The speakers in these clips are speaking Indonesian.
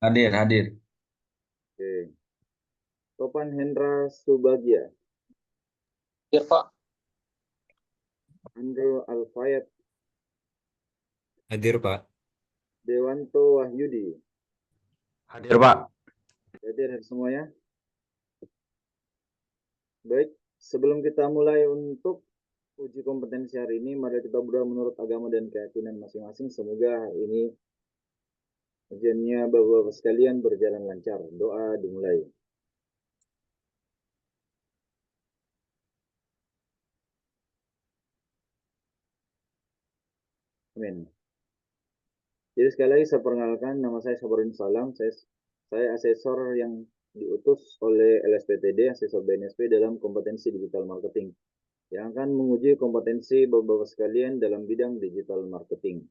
Hadir, hadir. Oke. Topan Hendra Subagya, Hadir, Pak. Andrew Alfayat, Hadir, Pak. Dewanto Wahyudi. Hadir, Pak. Hadir semuanya. Baik, sebelum kita mulai untuk uji kompetensi hari ini, mari kita berdoa menurut agama dan keyakinan masing-masing. Semoga ini ujiannya Bapak-Bapak sekalian berjalan lancar. Doa dimulai. Amin. Jadi sekali lagi saya perkenalkan, nama saya Sabarudin Salam. Saya asesor yang diutus oleh LSPTD, asesor BNSP dalam kompetensi digital marketing, yang akan menguji kompetensi Bapak-Bapak sekalian dalam bidang digital marketing.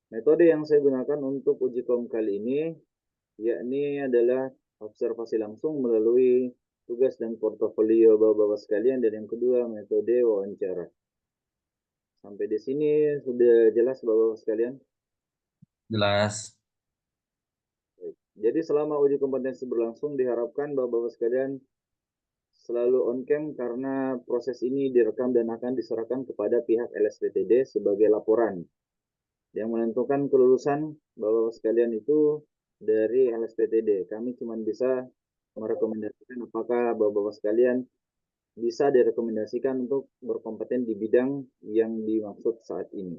Metode yang saya gunakan untuk uji kom kali ini, yakni adalah observasi langsung melalui tugas dan portofolio Bapak-Bapak sekalian, dan yang kedua metode wawancara. Sampai di sini sudah jelas Bapak-Bapak sekalian? Jelas. Jadi selama uji kompetensi berlangsung diharapkan Bapak-Bapak sekalian selalu on cam karena proses ini direkam dan akan diserahkan kepada pihak LSPTD sebagai laporan. Yang menentukan kelulusan Bapak-Bapak sekalian itu dari LSPTD. Kami cuma bisa merekomendasikan apakah Bapak-Bapak sekalian bisa direkomendasikan untuk berkompeten di bidang yang dimaksud saat ini.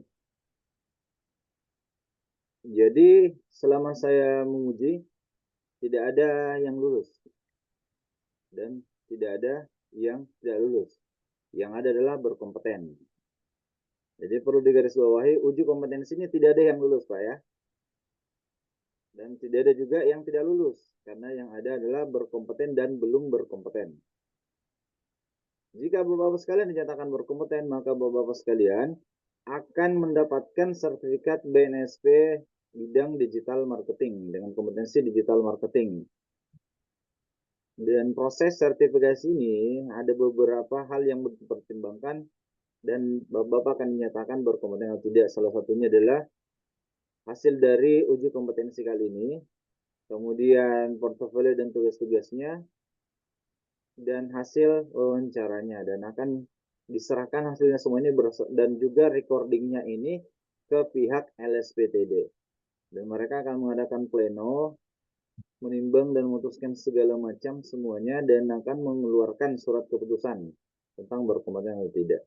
Jadi selama saya menguji, tidak ada yang lulus dan tidak ada yang tidak lulus. Yang ada adalah berkompeten. Jadi perlu digarisbawahi, uji kompetensi ini tidak ada yang lulus, Pak ya. Dan tidak ada juga yang tidak lulus, karena yang ada adalah berkompeten dan belum berkompeten. Jika Bapak-Bapak sekalian dinyatakan berkompeten, maka Bapak-Bapak sekalian akan mendapatkan sertifikat BNSP bidang digital marketing dengan kompetensi digital marketing. Dan proses sertifikasi ini ada beberapa hal yang dipertimbangkan dan Bapak akan dinyatakan berkompeten atau tidak. Salah satunya adalah hasil dari uji kompetensi kali ini, kemudian portofolio dan tugas-tugasnya, dan hasil wawancaranya, dan akan diserahkan hasilnya semuanya dan juga recordingnya ini ke pihak LSPTD. Dan mereka akan mengadakan pleno, menimbang dan memutuskan segala macam semuanya, dan akan mengeluarkan surat keputusan tentang berkompeten atau tidak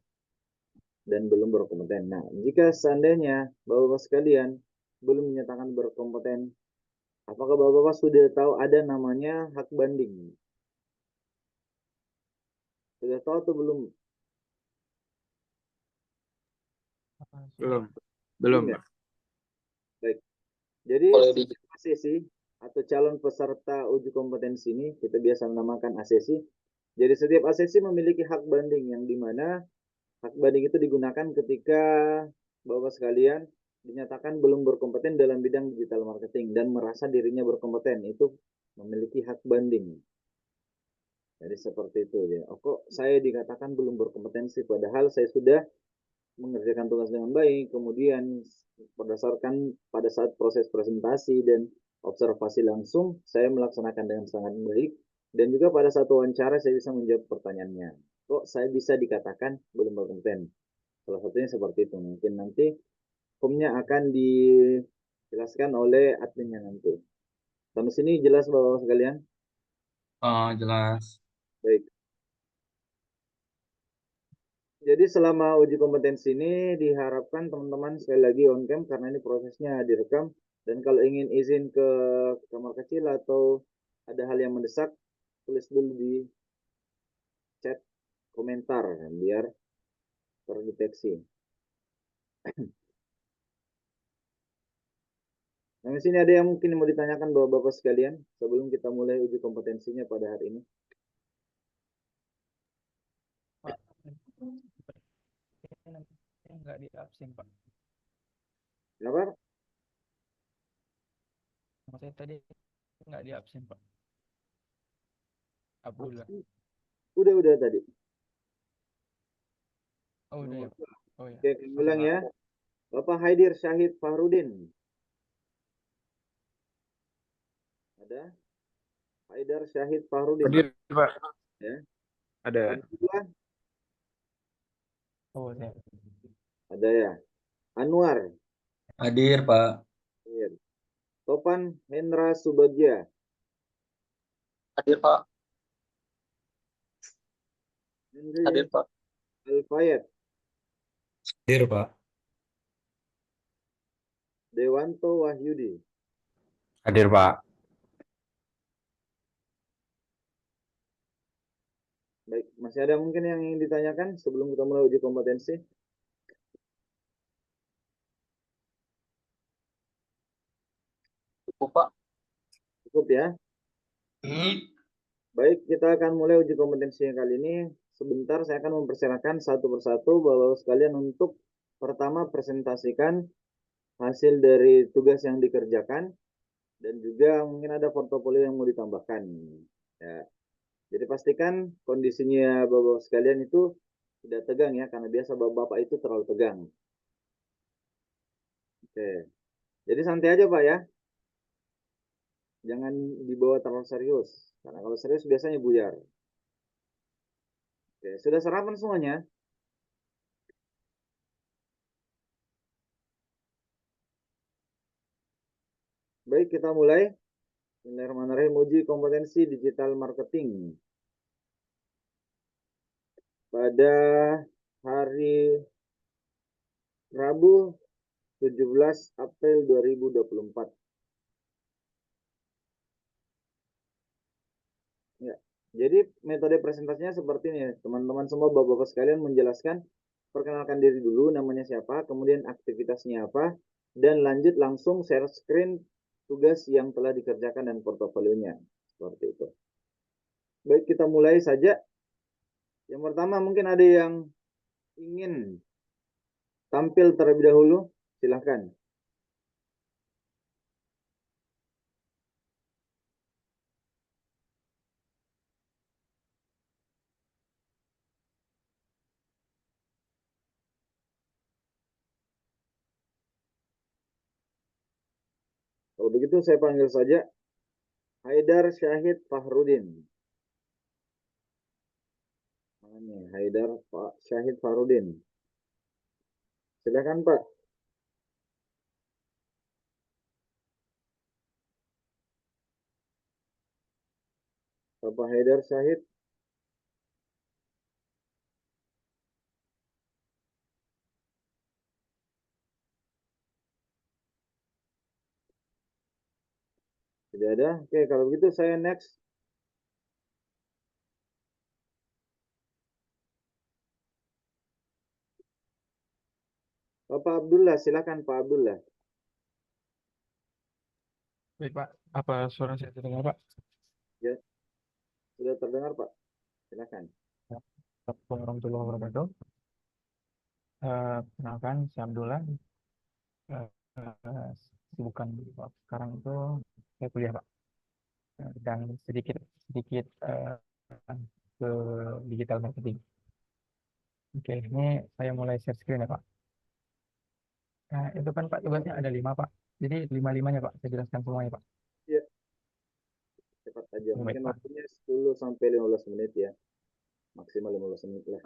dan belum berkompeten. Nah, jika seandainya Bapak-Bapak sekalian belum menyatakan berkompeten, apakah Bapak-Bapak sudah tahu ada namanya hak banding? Sudah tahu atau belum? Belum. Belum ya? Baik. Jadi ACC atau calon peserta uji kompetensi ini kita biasa menamakan ACC. Jadi setiap ACC memiliki hak banding yang dimana hak banding itu digunakan ketika Bapak sekalian dinyatakan belum berkompeten dalam bidang digital marketing dan merasa dirinya berkompeten, itu memiliki hak banding. Jadi seperti itu ya. Oh, kok saya dikatakan belum berkompetensi padahal saya sudah mengerjakan tugas dengan baik, kemudian berdasarkan pada saat proses presentasi dan observasi langsung saya melaksanakan dengan sangat baik, dan juga pada saat wawancara saya bisa menjawab pertanyaannya. Kok saya bisa dikatakan belum berkompeten? Salah satunya seperti itu. Mungkin nanti formnya akan dijelaskan oleh adminnya nanti. Sampai sini jelas Bapak sekalian? Oh, jelas. Baik. Jadi selama uji kompetensi ini diharapkan teman-teman sekali lagi on cam karena ini prosesnya direkam, dan kalau ingin izin ke kamar kecil atau ada hal yang mendesak, tulis dulu di chat komentar biar terdeteksi. Nah, di sini ada yang mungkin mau ditanyakan Bapak-Bapak sekalian sebelum kita mulai uji kompetensinya pada hari ini? Pak, nggak di absen, Pak. Kenapa? Maksudnya tadi nggak di absen, Pak. Abdullah. Udah tadi. Oh, udah ya, Pak. Oh ya. Oke, ulang ya. Bapak Haidir Syahid Fahrudin. Ada. Haidar Syahid Fahrudin. Hadir, Pak. Ya. Ada. Abdullah. Oh, saya. Ada ya. Anwar. Hadir, Pak. Iya. Topan Hendra Subagja. Hadir, Pak. Henry Hadir, Pak. Alfayet. Hadir, Pak. Dewanto Wahyudi. Hadir, Pak. Baik, masih ada mungkin yang ingin ditanyakan sebelum kita mulai uji kompetensi? Cukup, Pak. Cukup ya. Baik, kita akan mulai uji kompetensi yang kali ini. Sebentar saya akan mempersilahkan satu persatu Bapak sekalian untuk pertama presentasikan hasil dari tugas yang dikerjakan dan juga mungkin ada portofolio yang mau ditambahkan. Ya. Jadi pastikan kondisinya Bapak sekalian itu tidak tegang ya, karena biasa Bapak itu terlalu tegang. Oke. Jadi santai aja Pak ya. Jangan dibawa terlalu serius. Karena kalau serius biasanya buyar. Oke, sudah sarapan semuanya? Baik, kita mulai. Bismillahirrahmanirrahim, uji kompetensi digital marketing. Pada hari Rabu 17 April 2024. Ya. Jadi metode presentasinya seperti ini, teman-teman semua Bapak-bapak sekalian menjelaskan, perkenalkan diri dulu, namanya siapa, kemudian aktivitasnya apa, dan lanjut langsung share screen tugas yang telah dikerjakan dan portofolionya. Seperti itu. Baik, kita mulai saja. Yang pertama mungkin ada yang ingin tampil terlebih dahulu, silahkan. Kalau begitu saya panggil saja Haidar Syahid Fahrudin. Ini Haidar Syahid Fahrudin. Silakan Pak. Bapak Haidar Syahid. Tidak ada. Oke, kalau begitu saya next. Bapak Abdullah, silakan Pak Abdullah. Baik, Pak. Apa suara saya terdengar, Pak? Ya, sudah terdengar Pak. Silakan. Assalamualaikum warahmatullahi wabarakatuh. Kenalkan, saya Abdullah. Sibukan sekarang itu saya kuliah, Pak. Dan sedikit ke digital marketing. Oke, ini saya mulai share screen ya, Pak. Nah, itu kan Pak tugasnya ada 5, Pak. Jadi 5-5-nya, Pak. Saya jelaskan semuanya, Pak. Ya, cepat aja. Baik, Mungkin Pak. waktunya 10 sampai 15 menit ya. Maksimal 15 menit lah.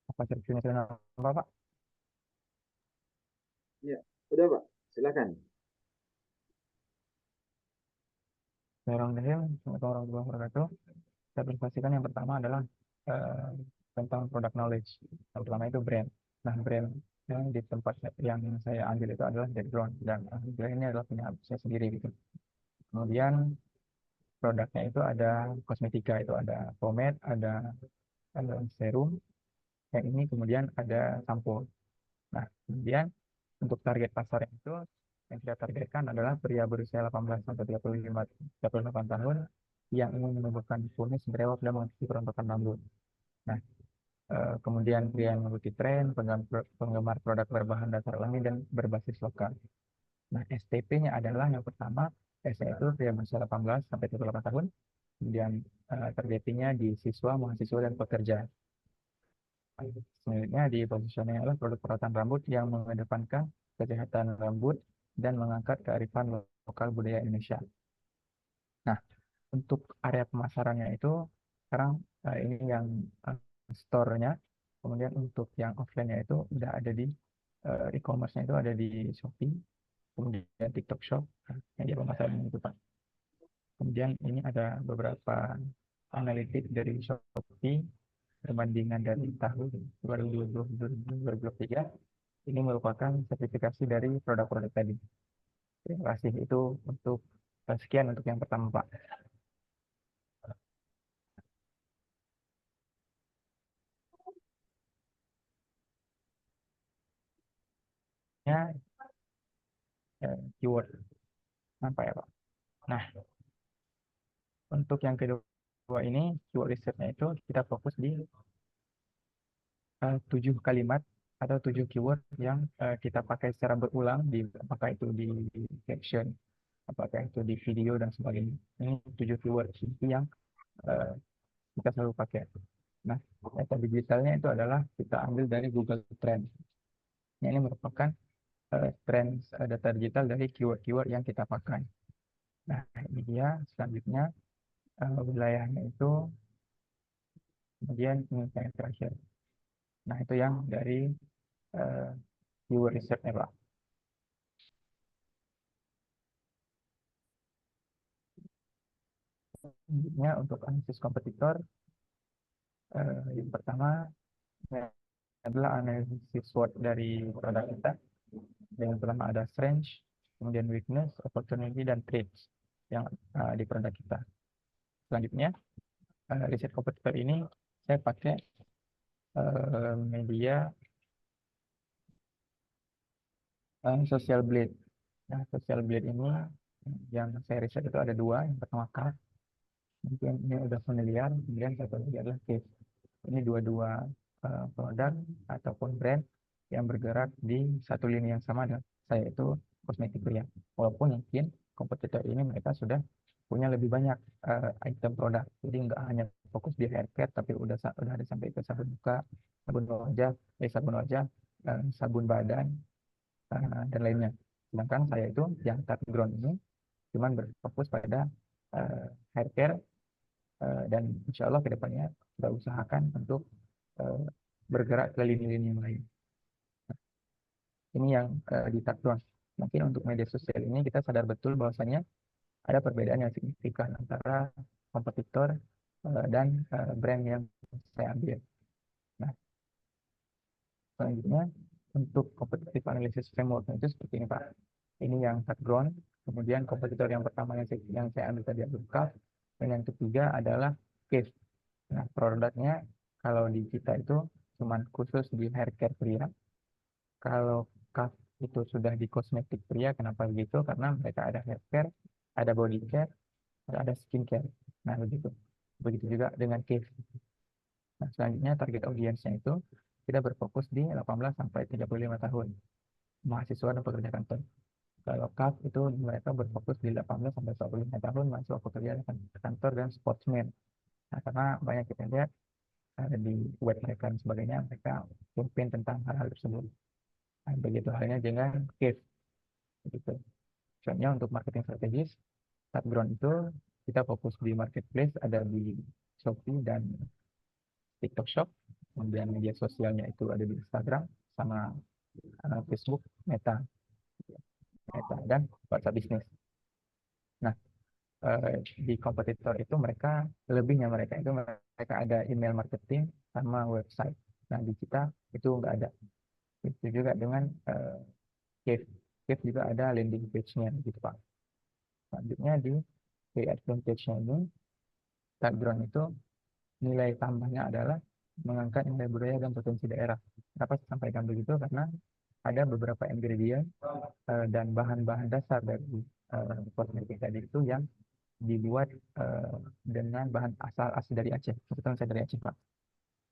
Apa share screen sudah nampak, Pak? Ya, sudah Pak. Silakan. Assalamualaikum warahmatullahi wabarakatuh. Saya presentasikan yang pertama adalah tentang product knowledge. Yang pertama itu brand. Nah, brand yang di tempat yang saya ambil itu adalah background, dan alhamdulillah ini adalah punya saya sendiri gitu. Kemudian produknya itu ada kosmetika, itu ada pomade, ada serum, yang ini kemudian ada sampo. Nah, kemudian untuk target pasar itu yang kita targetkan adalah pria berusia 18 sampai 38 tahun yang ingin menumbuhkan kumis, berewok, dan mengikuti perontokan rambut. Nah, kemudian pria yang mengikuti tren, penggemar produk berbahan dasar alami dan berbasis lokal. Nah, STP-nya adalah yang pertama, S-nya itu pria berusia 18 sampai 38 tahun, kemudian targetingnya di siswa, mahasiswa, dan pekerja. Selanjutnya di positioning adalah produk perawatan rambut yang mengedepankan kesehatan rambut dan mengangkat kearifan lokal budaya Indonesia. Nah, untuk area pemasarannya itu sekarang ini yang store-nya, kemudian untuk yang offline-nya itu udah ada di e-commerce-nya itu ada di Shopee, kemudian TikTok Shop, yang dia pemasaran itu Pak. Kemudian ini ada beberapa analitik dari Shopee perbandingan dari tahun 2020-2023. Ini merupakan sertifikasi dari produk-produk tadi. Terima kasih, itu untuk sekian untuk yang pertama Pak. Ya, keyword apa ya Pak? Nah, untuk yang kedua ini keyword research-nya itu kita fokus di 7 kalimat atau 7 keyword yang kita pakai secara berulang di apakah itu di caption, apakah itu di video dan sebagainya. Ini 7 keyword itu yang eh, kita selalu pakai. Nah, data digitalnya itu adalah kita ambil dari Google Trends. Ini merupakan trends data digital dari keyword-keyword yang kita pakai. Nah, ini dia selanjutnya wilayahnya itu, kemudian ini yang terakhir. Nah, itu yang dari keyword research-nya, Pak. Selanjutnya untuk analisis kompetitor, yang pertama adalah analisis SWOT dari produk kita. Yang pertama ada strength, kemudian weakness, opportunity, dan threats yang di produk kita. Selanjutnya, riset kompetitor ini saya pakai media Social Blade. Nah, Social Blade ini yang saya riset itu ada dua. Yang pertama CAF, mungkin ini udah familiar, kemudian satu lagi adalah case. Ini dua-dua produk ataupun brand yang bergerak di satu lini yang sama dengan saya, itu kosmetik pria. Walaupun mungkin kompetitor ini mereka sudah punya lebih banyak item produk, jadi nggak hanya fokus di hair care, tapi udah ada sampai ke sabun muka, sabun wajah, sabun badan, dan lainnya. Sedangkan saya itu yang Tat Ground ini cuman berfokus pada hair care, dan insya Allah kedepannya kita usahakan untuk bergerak ke lini-lini yang lain. Ini yang di Takdon. Mungkin untuk media sosial ini kita sadar betul bahwasanya ada perbedaan yang signifikan antara kompetitor dan brand yang saya ambil. Nah, selanjutnya untuk competitive analysis framework itu seperti ini Pak. Ini yang Takdon. Kemudian kompetitor yang pertama yang saya ambil tadi adalah CAF, dan yang ketiga adalah Cave. Nah, produknya kalau di kita itu cuman khusus di hair care pria. Kalau CAF itu sudah di kosmetik pria, kenapa begitu? Karena mereka ada hair care, ada body care, ada skin care. Nah, begitu. Begitu juga dengan Cave. Nah, selanjutnya target audiensnya itu kita berfokus di 18 sampai 35 tahun. Mahasiswa dan pekerja kantor. Kalau CAF itu mereka berfokus di 18 sampai 45 tahun, mahasiswa pekerja kantor dan sportsman. Nah, karena banyak kita lihat di web mereka dan sebagainya, mereka campaign tentang hal-hal tersebut. Nah, begitu halnya dengan Cave. Begitu. Contohnya untuk marketing strategis, Ground itu kita fokus di marketplace, ada di Shopee dan TikTok Shop. Kemudian media sosialnya itu ada di Instagram sama Facebook, Meta dan WhatsApp Business. Nah, di kompetitor itu mereka itu mereka ada email marketing sama website. Nah, di kita itu nggak ada. Itu juga dengan Cave. Cave juga ada landing page-nya gitu Pak. Selanjutnya di advantage-nya ini, background itu nilai tambahnya adalah mengangkat nilai budaya dan potensi daerah. Kenapa saya sampaikan begitu? Karena ada beberapa ingredient dan bahan-bahan dasar dari kosmetik tadi itu yang dibuat dengan bahan asli dari Aceh. Kebetulan saya dari Aceh, Pak.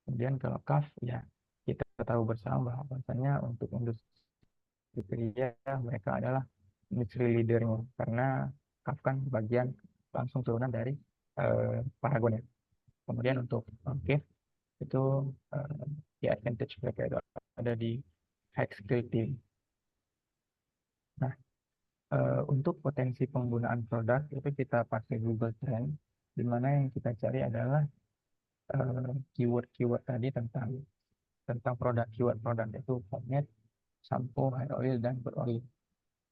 Kemudian kalau CAF, ya kita tahu bersama bahwasanya untuk industri pria mereka adalah industri leadernya, karena CAF kan bagian langsung turunan dari Paragon ya. Kemudian untuk Cave itu di advantage mereka itu ada di high skill team. Nah, untuk potensi penggunaan produk itu kita pakai Google Trend, di mana yang kita cari adalah keyword-keyword tadi tentang produk, keyword produk itu pomade, shampoo, hair oil, dan body oil.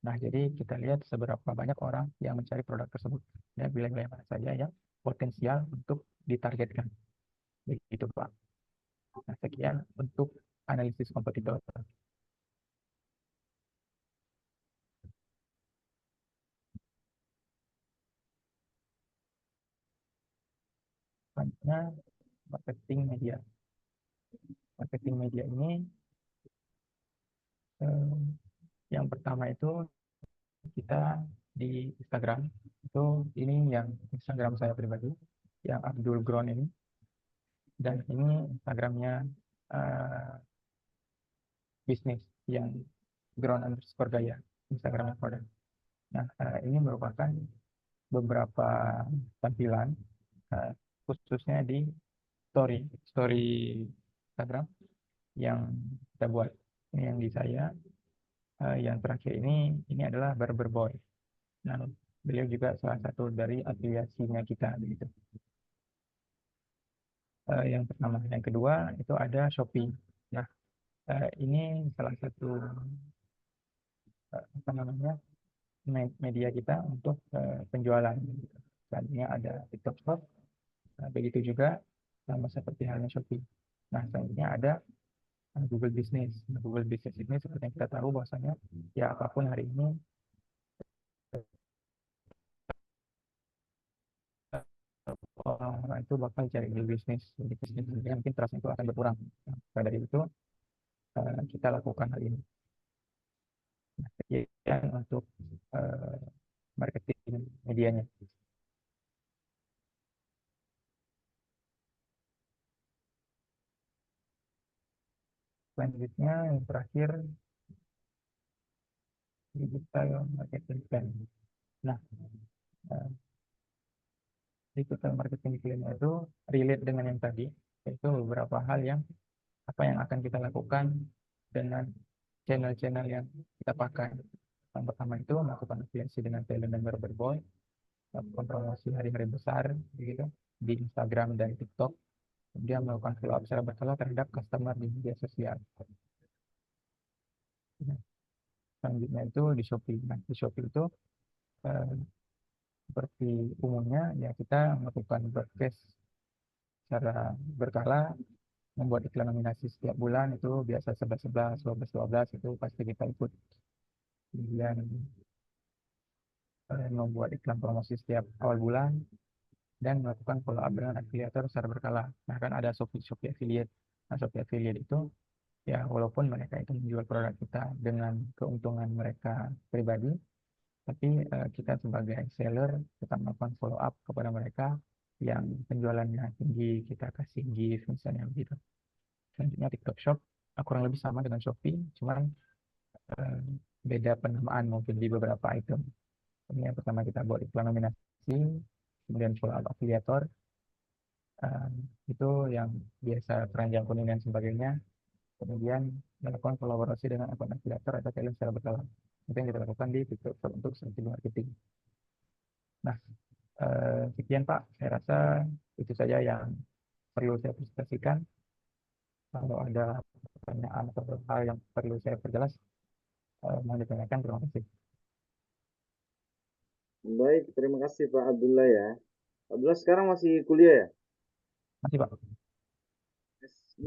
Nah, jadi kita lihat seberapa banyak orang yang mencari produk tersebut, ya wilayah mana saja yang potensial untuk ditargetkan. Begitu, Pak. Nah, sekian untuk analisis kompetitor. Selanjutnya, marketing media. Marketing media ini eh, yang pertama itu kita di Instagram. Itu ini yang Instagram saya pribadi, yang Abdul Gron ini. Dan ini Instagramnya eh, bisnis yang ground_gaya, Instagram produk. Nah, ini merupakan beberapa tampilan eh, khususnya di story Instagram yang kita buat. Ini yang di saya. Yang terakhir ini adalah Barber Boy. Nah, beliau juga salah satu dari afiliasinya kita begitu. Yang pertama, yang kedua itu ada Shopee. Nah, ini salah satu apa namanya media kita untuk penjualan. Selanjutnya ada TikTok Shop, begitu juga sama seperti halnya Shopee. Nah, selanjutnya ada Google Business. Nah, Google Business ini seperti yang kita tahu bahwasanya ya apapun hari ini orang itu bakal cari Google Business. Jadi bisnis mungkin trust itu akan berkurang. Nah, dari itu kita lakukan hal ini. Nah, sekian untuk marketing medianya. Selanjutnya yang terakhir digital marketing plan. Nah, digital marketing plan itu relate dengan yang tadi, yaitu beberapa hal yang apa yang akan kita lakukan dengan channel-channel yang kita pakai. Yang pertama itu melakukan afiliasi dengan talent dan Barber Boy, melakukan promosi hari-hari besar begitu di Instagram dan TikTok, kemudian melakukan follow up secara berkala terhadap customer di media sosial. Nah, selanjutnya itu di Shopee. Nah, di Shopee itu seperti umumnya ya kita melakukan broadcast secara berkala, membuat iklan nominasi setiap bulan itu biasa 11-11, 12-12 itu pasti kita ikut. Kemudian membuat iklan promosi setiap awal bulan dan melakukan follow up dengan afiliator secara berkala. Nah, kan ada Shopee affiliate. Nah, Shopee affiliate itu ya walaupun mereka itu menjual produk kita dengan keuntungan mereka pribadi, tapi kita sebagai seller tetap melakukan follow up kepada mereka yang penjualannya tinggi, kita kasih gift misalnya begitu. Selanjutnya TikTok Shop kurang lebih sama dengan Shopee, cuman eh, beda penamaan mungkin di beberapa item. Ini yang pertama kita buat iklan nominasi, kemudian follow up afiliator, eh, itu yang biasa keranjang kuning dan sebagainya. Kemudian melakukan kolaborasi dengan akun afiliator atau talent secara berkala. Itu yang kita lakukan di TikTok Shop untuk strategi marketing. Nah, sekian Pak, saya rasa itu saja yang perlu saya presentasikan. Kalau ada pertanyaan atau hal yang perlu saya perjelas, mohon ditanyakan. Terima kasih. Baik, terima kasih Pak Abdullah ya. Abdullah sekarang masih kuliah ya? Masih Pak. S2?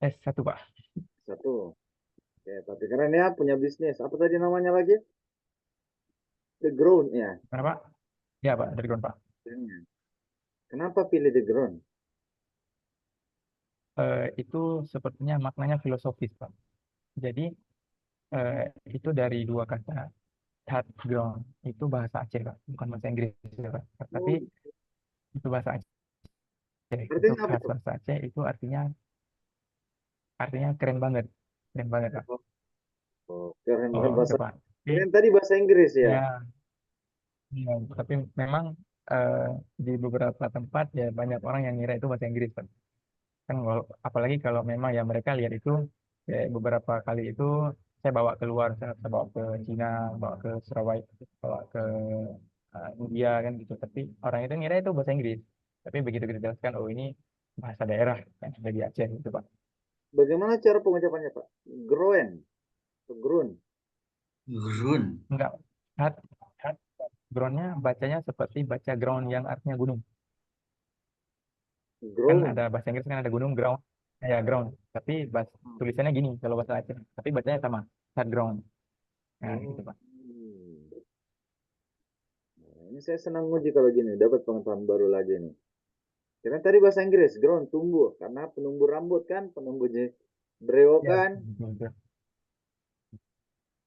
S1 Pak. S1. Oke, tapi keren ya punya bisnis. Apa tadi namanya lagi? The Ground ya. Mana Pak? Ya Pak, dari Ground Pak. Kenapa pilih The Ground? Itu sepertinya maknanya filosofis Pak. Jadi itu dari dua kata. Hard ground itu bahasa Aceh Pak, bukan bahasa Inggris ya, Pak. Tapi itu bahasa Aceh. Itu Artinya apa khas tuh? bahasa Aceh, itu artinya keren banget. Keren banget Pak. Oh, keren Oh, bukan itu bahasa. Pak. Keren tadi bahasa Inggris ya. Ya, ya, tapi memang di beberapa tempat ya banyak orang yang ngira itu bahasa Inggris Pak. Kan apalagi kalau memang ya mereka lihat itu kayak beberapa kali itu saya bawa keluar, saya bawa ke Cina, bawa ke Surabaya, bawa ke India kan gitu. Tapi orang itu ngira itu bahasa Inggris. Tapi begitu kita jelaskan, oh ini bahasa daerah yang ada di Aceh gitu Pak. Bagaimana cara pengucapannya, Pak? Groen atau Grun? Gurun. Enggak, hat, hat, groundnya bacanya seperti baca ground yang artinya gunung. Kan Ground. ada bahasa Inggris kan ada gunung, ground, ya ground. Tapi tulisannya gini kalau bahasa Aceh. Tapi bacanya sama, hat ground. Nah, Oh. gitu Pak. Nah, ini saya senang nguji kalau gini, dapat pengetahuan baru lagi nih. Karena tadi bahasa Inggris, ground, tumbuh. Karena penumbuh rambut kan, penumbuh Ya, berewokan. gitu.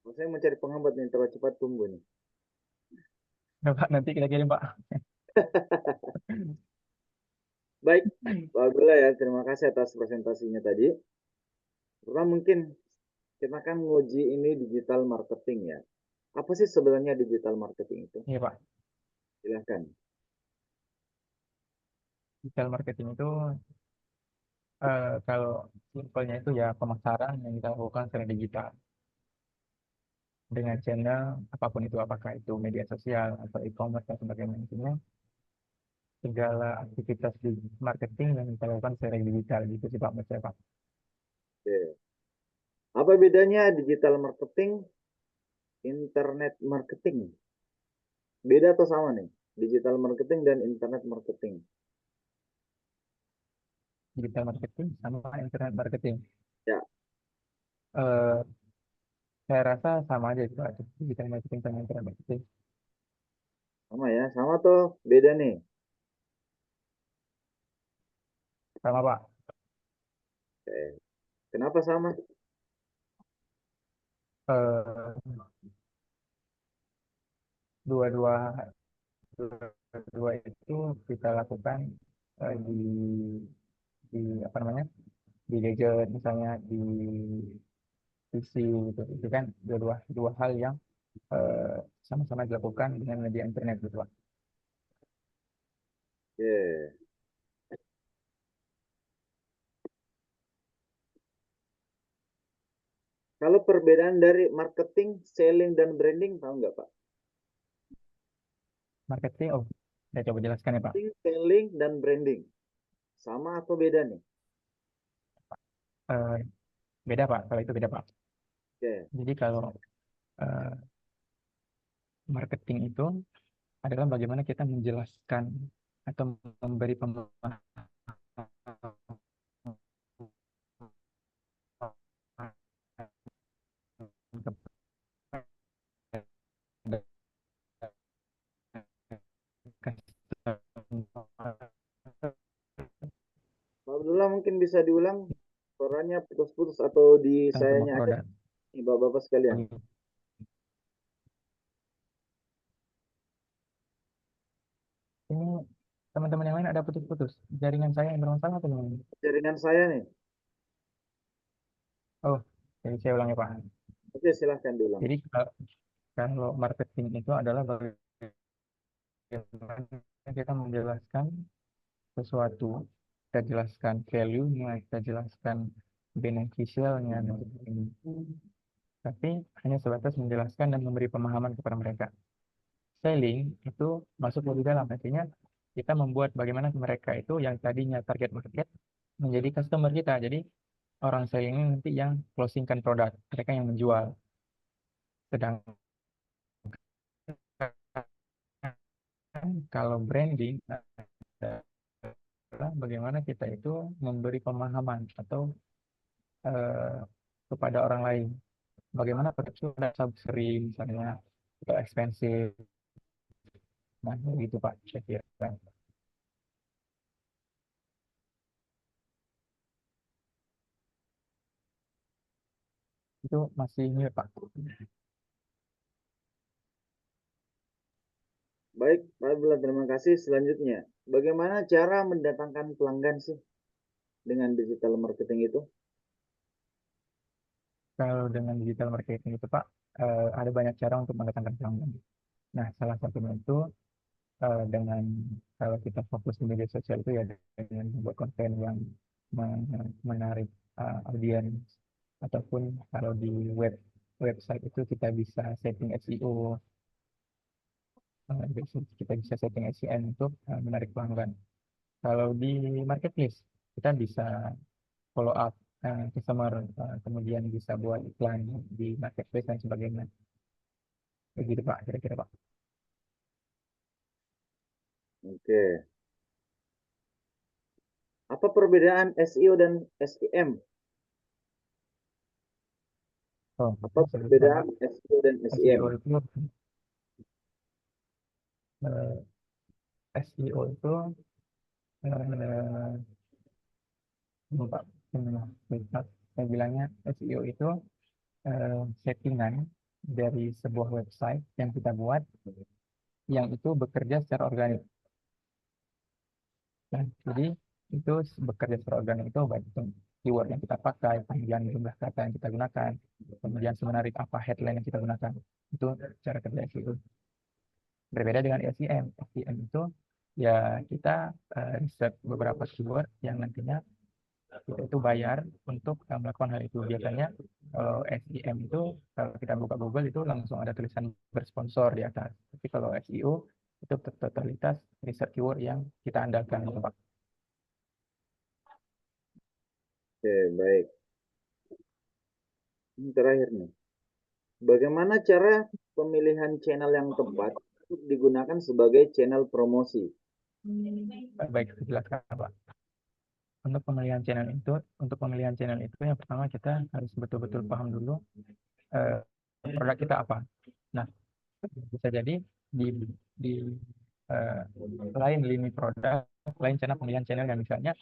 Saya mencari penghambat yang terlalu cepat tumbuh nih. Nah, Pak, nanti kita kirim Pak. Baik, Pak Abdullah ya, terima kasih atas presentasinya tadi. Pertama mungkin kita kan nguji ini digital marketing ya. Apa sih sebenarnya digital marketing itu? Iya Pak, Silahkan. digital marketing itu kalau simpelnya itu ya pemasaran yang kita lakukan secara digital dengan channel apapun itu, apakah itu media sosial atau e-commerce dan sebagainya. Intinya segala aktivitas di marketing yang kita lakukan secara digital gitu sih Pak, menurut saya Pak. Oke. Apa bedanya digital marketing, internet marketing? Beda atau sama nih? Digital marketing dan internet marketing. Digital marketing sama internet marketing. Ya, Eh, saya rasa sama aja itu Pak, digital marketing sama internet marketing. sama ya. Sama tuh, beda nih. Sama Pak. Oke. Kenapa sama? Eh, dua-dua dua itu kita lakukan di apa namanya di gadget misalnya di PC gitu itu kan dua hal yang eh, sama-sama dilakukan dengan media internet gitu Pak. Oke. Kalau perbedaan dari marketing, selling, dan branding, tahu nggak Pak? Marketing, oh saya coba jelaskan ya Pak. Marketing, selling, dan branding. Sama atau beda nih? Eh, Beda Pak, kalau itu beda Pak. Oke. Jadi kalau eh, marketing itu adalah bagaimana kita menjelaskan atau memberi pemahaman kepada Pak Abdullah mungkin bisa diulang suaranya putus-putus atau di semua sayanya aja produk. nih Bapak-bapak sekalian. Ini teman-teman yang lain ada putus-putus. Jaringan saya yang bermasalah atau gimana? Jaringan saya nih. Oh, jadi saya ulangi Pak. Oke, silahkan diulang. Jadi kalau marketing itu adalah bagaimana kita menjelaskan sesuatu, kita jelaskan value-nya, kita jelaskan beneficialnya, dan sebagainya. Tapi hanya sebatas menjelaskan dan memberi pemahaman kepada mereka. Selling itu masuk lebih dalam, artinya kita membuat bagaimana mereka itu yang tadinya target market menjadi customer kita. Jadi orang selling ini nanti yang closingkan produk, mereka yang menjual. Sedangkan kalau branding adalah bagaimana kita itu memberi pemahaman atau eh, kepada orang lain. Bagaimana produk itu ada seri misalnya, atau expensive. Nah, begitu Pak, saya kira. Itu masih ini Pak. Baik, Pak Abdullah, terima kasih. Selanjutnya, bagaimana cara mendatangkan pelanggan sih dengan digital marketing itu? Kalau dengan digital marketing itu Pak, ada banyak cara untuk mendatangkan pelanggan. Nah, salah satunya itu dengan kalau kita fokus di media sosial itu ya dengan membuat konten yang menarik audiens, ataupun kalau di website itu kita bisa setting SEO, kita bisa setting SEM untuk menarik pelanggan. Kalau di marketplace kita bisa follow up customer, kemudian bisa buat iklan di marketplace dan sebagainya. Begitu Pak, kira-kira Pak. Oke. Apa perbedaan SEO dan SEM? Oh, Apa perbedaan SEO dan SEM? SEO itu SEO itu Pak, saya bilangnya SEO itu settingan dari sebuah website yang kita buat yang itu bekerja secara organik. Nah, jadi itu bekerja secara organik itu baik itu keyword yang kita pakai, kemudian jumlah kata yang kita gunakan, kemudian sebenarnya apa headline yang kita gunakan. Itu cara kerja SEO. Berbeda dengan SEM. SEM itu ya kita riset beberapa keyword yang nantinya kita itu bayar untuk melakukan hal itu. Biasanya kalau SEM itu kalau kita buka Google itu langsung ada tulisan bersponsor di atas. Tapi kalau SEO itu totalitas riset keyword yang kita andalkan gitu, Pak. Oke, baik. Ini terakhir nih. Bagaimana cara pemilihan channel yang tepat untuk digunakan sebagai channel promosi? Baik, dijelaskan Pak. Untuk pemilihan channel itu yang pertama kita harus betul-betul paham dulu produk kita apa. Nah, bisa jadi di lain lini produk, lain channel pemilihan channel yang misalnya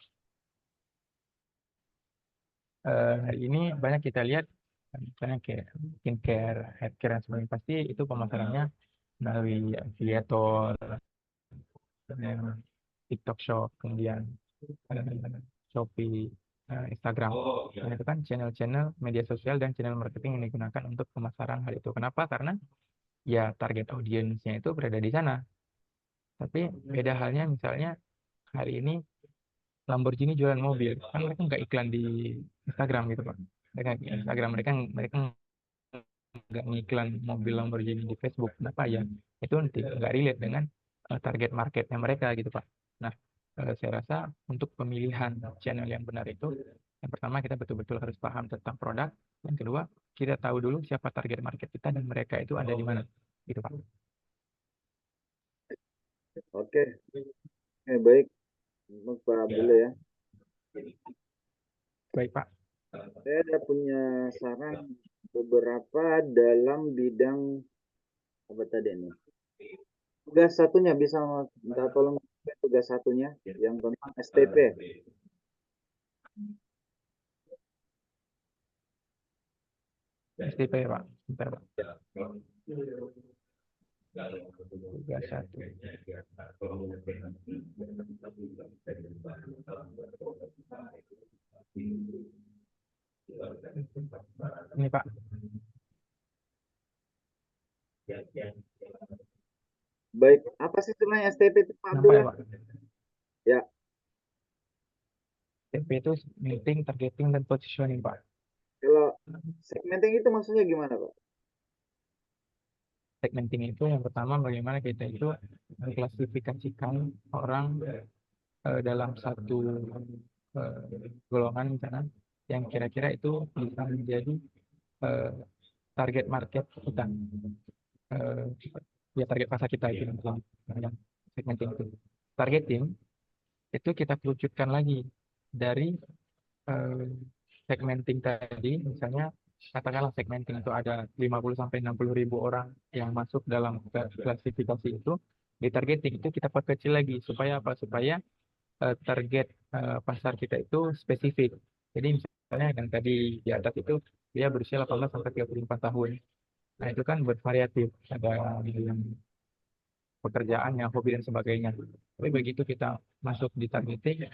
hari ini banyak kita lihat misalnya kayak skincare, haircare dan sebagainya, pasti itu pemasarannya melalui afiliator, TikTok Shop, kemudian Shopee, Instagram. Dan itu kan channel-channel media sosial dan channel marketing yang digunakan untuk pemasaran hal itu. Kenapa? Karena ya target audiensnya itu berada di sana. Tapi beda halnya misalnya hari ini Lamborghini jualan mobil, kan mereka nggak iklan di Instagram gitu Pak. Mereka Instagram mereka nggak ngiklan mobil Lamborghini di Facebook. Kenapa ya? Itu nggak relate dengan target marketnya mereka gitu Pak. Nah, saya rasa untuk pemilihan channel yang benar itu, yang pertama kita betul-betul harus paham tentang produk. Yang kedua, kita tahu dulu siapa target market kita dan mereka itu ada di mana, gitu Pak. Oke, baik. Untuk Pak Abdullah ya. Baik Pak. Saya ada punya saran beberapa dalam bidang apa tadi nih? Tugas satunya bisa minta tolong tugas satunya yang tentang STP. STP Pak. Bentar Pak. Tugas satu. Ini Pak. Baik, apa sih sebenarnya STP itu Pak Nampak ya Abdullah? Pak? Ya, STP itu meeting, targeting, dan positioning Pak. kalau segmenting itu maksudnya gimana Pak? Segmenting itu yang pertama bagaimana kita itu mengklasifikasikan orang dalam satu golongan misalnya yang kira-kira itu bisa menjadi target market kita, ya target pasar kita itu yang segmenting itu. Targeting itu kita kerucutkan lagi dari segmenting tadi, misalnya katakanlah segmenting itu ada 50 sampai 60 ribu orang yang masuk dalam klasifikasi itu. Di targeting itu kita perkecil lagi supaya apa? Supaya target pasar kita itu spesifik. Jadi misalnya yang tadi di atas itu dia berusia 18 sampai 34 tahun. Nah, itu kan bervariatif. Ada yang pekerjaan, yang hobi dan sebagainya. Tapi begitu kita masuk di targeting,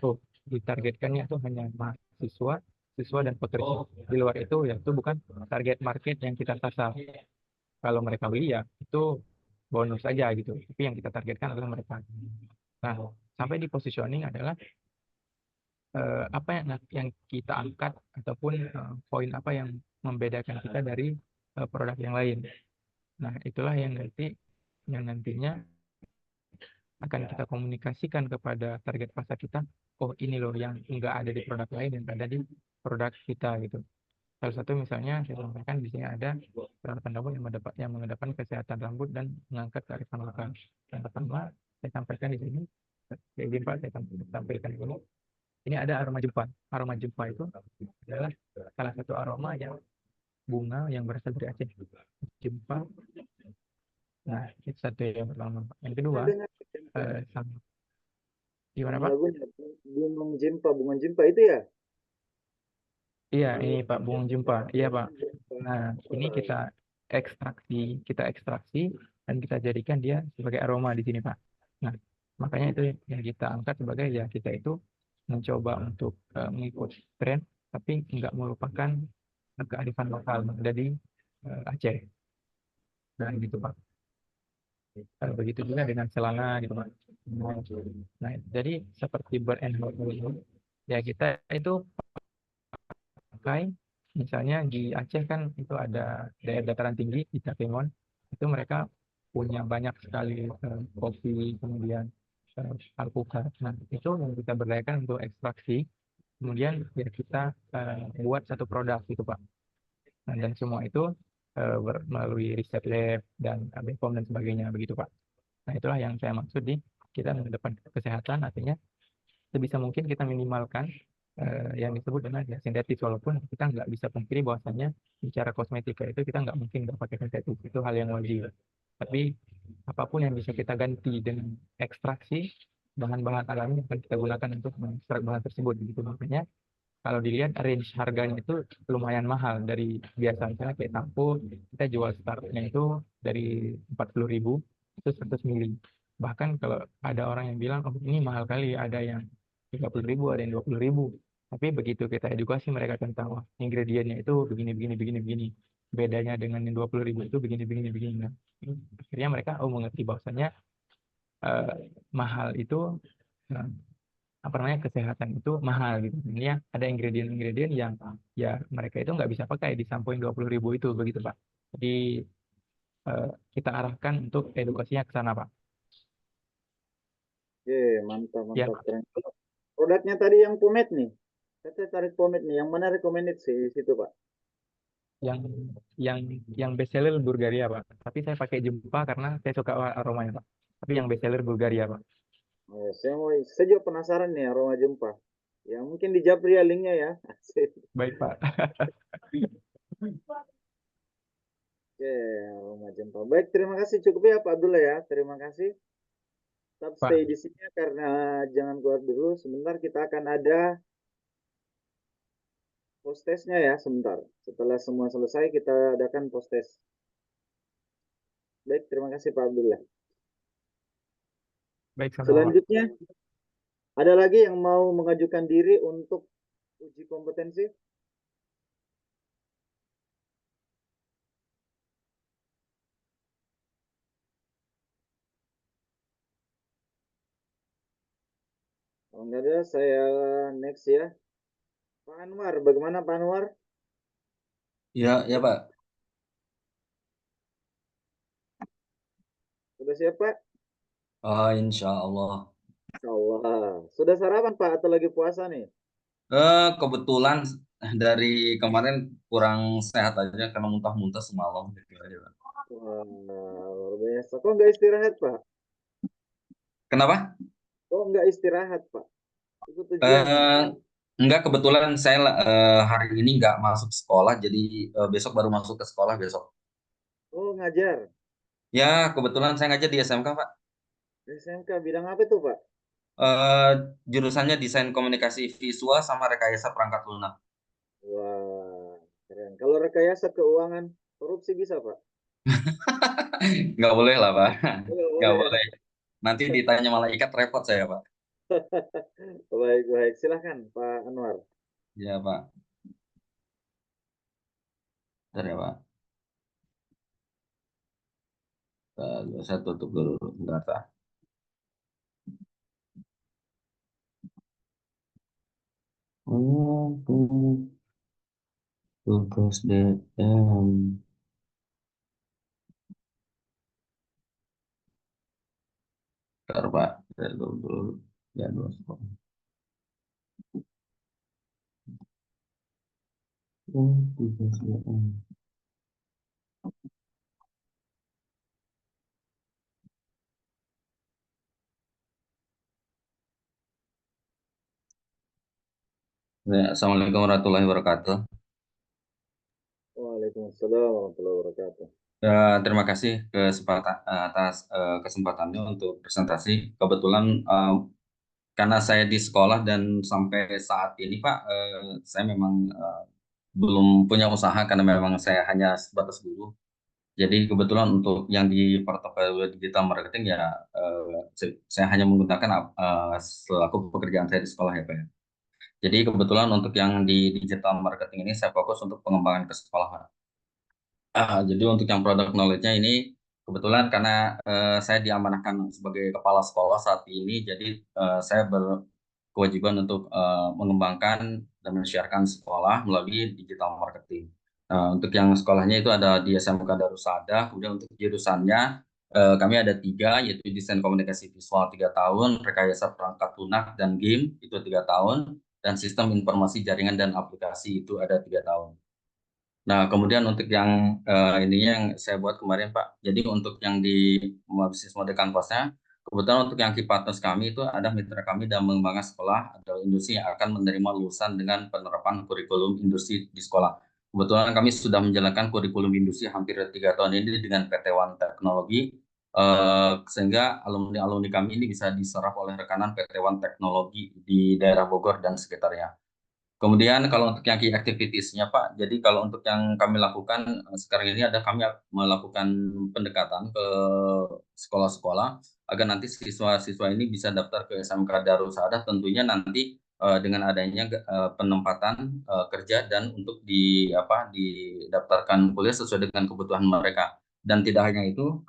ditargetkannya itu hanya mahasiswa, siswa dan pekerja. Di luar itu ya itu bukan target market yang kita sasar. Kalau mereka beli ya itu bonus saja gitu. Tapi yang kita targetkan adalah mereka. Nah, sampai di positioning adalah apa yang kita angkat ataupun poin apa yang membedakan kita dari produk yang lain. Nah, itulah yang nantinya akan kita komunikasikan kepada target pasar kita. Oh, ini loh yang enggak ada di produk lain yang ada di produk kita gitu. Salah satu misalnya saya sampaikan di sini ada perawatan rambut yang mengedepankan kesehatan rambut dan mengangkat kearifan lokal. Yang pertama saya sampaikan di sini, jadi Pak saya sampaikan ini. Ini ada aroma jempa. Aroma jempa itu adalah salah satu aroma yang bunga yang berasal dari Aceh. Jempa. Nah, itu satu yang pertama. Yang kedua, Dengar sama. Gimana nama Pak? lagunya bunga jimpa itu ya. Iya, ini Pak bunga jempa. Iya Pak. Jimpa. Nah, ini kita ekstraksi dan kita jadikan dia sebagai aroma di sini, Pak. Nah, makanya itu yang kita angkat sebagai ya kita itu mencoba untuk mengikut tren, tapi nggak melupakan kearifan lokal dari Aceh. Nah, gitu Pak. Begitu juga dengan celana gitu Pak. Nah, jadi seperti brand and Hot ini, ya kita itu pakai misalnya di Aceh kan itu ada daerah dataran tinggi di Takengon itu mereka punya banyak sekali kopi kemudian alpukat. Nah itu yang kita berdayakan untuk ekstraksi kemudian ya kita buat satu produk gitu Pak. Nah, dan semua itu melalui riset lab dan BPOM dan sebagainya begitu Pak. Nah itulah yang saya maksud di kita mengedepankan kesehatan artinya sebisa mungkin kita minimalkan yang disebut dengan ya, sintetis walaupun kita nggak bisa pungkiri bahwasannya bicara kosmetika itu kita nggak mungkin nggak pakai sintetis itu hal yang wajib tapi apapun yang bisa kita ganti dengan ekstraksi bahan-bahan alami yang akan kita gunakan untuk mengekstrak bahan tersebut gitu makanya kalau dilihat range harganya itu lumayan mahal dari biasa misalnya kayak sampo kita jual startnya itu dari 40.000 itu 100 mili. Bahkan kalau ada orang yang bilang oh ini mahal kali ada yang 30.000 ada yang 20.000. Tapi begitu kita edukasi mereka tentang wah, ingredientnya itu begini begini begini begini bedanya dengan yang 20.000 itu begini begini begini. Nah, akhirnya mereka mengerti bahwasanya eh, mahal itu eh, apa namanya kesehatan itu mahal gitu. Ini ya ada ingredient-ingredient yang ya mereka itu nggak bisa pakai di sampo yang 20.000 itu begitu Pak. Jadi eh, kita arahkan untuk edukasinya ke sana Pak. Oke, mantap Ya mantap keren. Produknya tadi yang pomade nih. Saya tarik pomade nih. Yang mana recommended sih di situ Pak? yang yang yang best seller Bulgaria Pak. Tapi saya pakai jempa karena saya suka aromanya Pak. Tapi yang best seller Bulgaria Pak. Oh, saya juga penasaran nih aroma jempa. Ya mungkin di Japri ya linknya ya. Asik. Baik Pak. Oke, aroma jempa. Baik, terima kasih cukup ya Pak Abdullah ya. Terima kasih. Tetap Pak, stay di sini ya, karena jangan keluar dulu. Sebentar kita akan ada post testnya ya sebentar. Setelah semua selesai kita adakan post test. Baik, terima kasih Pak Abdullah. baik sama Pak. Selanjutnya, ada lagi yang mau mengajukan diri untuk uji kompetensi? Kalau nggak ada, saya next ya. Pak Anwar, bagaimana Pak Anwar? Ya, ya Pak. Sudah siap Pak? Insya Allah. Insya Allah. Sudah sarapan Pak atau lagi puasa nih? Kebetulan dari kemarin kurang sehat aja karena muntah-muntah semalam gitu aja, Pak. Wah, luar biasa. Kok nggak istirahat Pak? Kenapa? Kok nggak istirahat Pak? Itu tujuan. Eh, enggak, kebetulan saya hari ini nggak masuk sekolah, jadi besok baru masuk ke sekolah besok. Oh, ngajar. Ya, kebetulan saya ngajar di SMK, Pak. SMK bidang apa tuh Pak? Eh, Jurusannya Desain Komunikasi Visual sama Rekayasa Perangkat Lunak. Wah, keren. Kalau rekayasa keuangan, korupsi bisa Pak? Nggak boleh lah, Pak. Oh, nggak Nggak boleh ya. boleh. Nanti ditanya malaikat repot saya, Pak. Baik, baik. Silahkan Pak Anwar. Ya, Pak. Bentar ya, Pak. Saya tutup dulu. Bentar, Pak. Tugas DM. Bentar, Pak. Saya dulu jadwal sekolah. Tugas DM. Ya, Assalamualaikum warahmatullahi wabarakatuh. Waalaikumsalam warahmatullahi wabarakatuh. Terima kasih atas kesempatannya untuk presentasi. Kebetulan karena saya di sekolah dan sampai saat ini Pak, saya memang belum punya usaha karena memang saya hanya sebatas guru. Jadi kebetulan untuk yang di portofolio digital marketing ya saya hanya menggunakan selaku pekerjaan saya di sekolah ya Pak ya. Jadi kebetulan untuk yang di digital marketing ini saya fokus untuk pengembangan ke sekolah Pak. Jadi untuk yang product knowledge-nya ini kebetulan karena saya diamanahkan sebagai kepala sekolah saat ini, jadi saya berkewajiban untuk mengembangkan dan men-sharekan sekolah melalui digital marketing. Untuk yang sekolahnya itu ada di SMK Darusada, kemudian untuk jurusannya kami ada 3, yaitu desain komunikasi visual 3 tahun, rekayasa perangkat lunak dan game itu 3 tahun, dan sistem informasi jaringan dan aplikasi itu ada 3 tahun. Nah, kemudian untuk yang ininya yang saya buat kemarin, Pak. Jadi untuk yang di bisnis mode kanvasnya, kebetulan untuk yang key partners kami itu ada mitra kami dalam mengembangkan sekolah adalah industri yang akan menerima lulusan dengan penerapan kurikulum industri di sekolah. Kebetulan kami sudah menjalankan kurikulum industri hampir 3 tahun ini dengan PT One Teknologi, sehingga alumni-alumni kami ini bisa diserap oleh rekanan PT One Teknologi di daerah Bogor dan sekitarnya. Kemudian kalau untuk yang key activities-nya Pak, jadi kalau untuk yang kami lakukan sekarang ini ada kami melakukan pendekatan ke sekolah-sekolah agar nanti siswa-siswa ini bisa daftar ke SMK Darussaada tentunya nanti dengan adanya penempatan kerja dan untuk didaftarkan kuliah sesuai dengan kebutuhan mereka. Dan tidak hanya itu,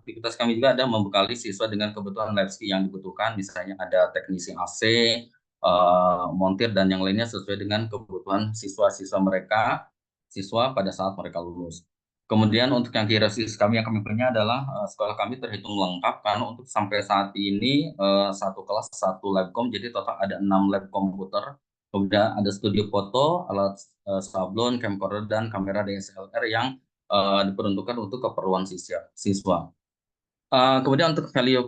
aktivitas kami juga ada membekali siswa dengan kebutuhan life skill yang dibutuhkan, misalnya ada teknisi AC, montir dan yang lainnya sesuai dengan kebutuhan siswa-siswa mereka, siswa pada saat mereka lulus. Kemudian untuk yang key kami yang kami punya adalah sekolah kami terhitung lengkap karena untuk sampai saat ini satu kelas satu labcom, jadi total ada 6 lab komputer. Kemudian ada studio foto, alat sablon, camcorder dan kamera DSLR yang diperuntukkan untuk keperluan siswa. Kemudian untuk value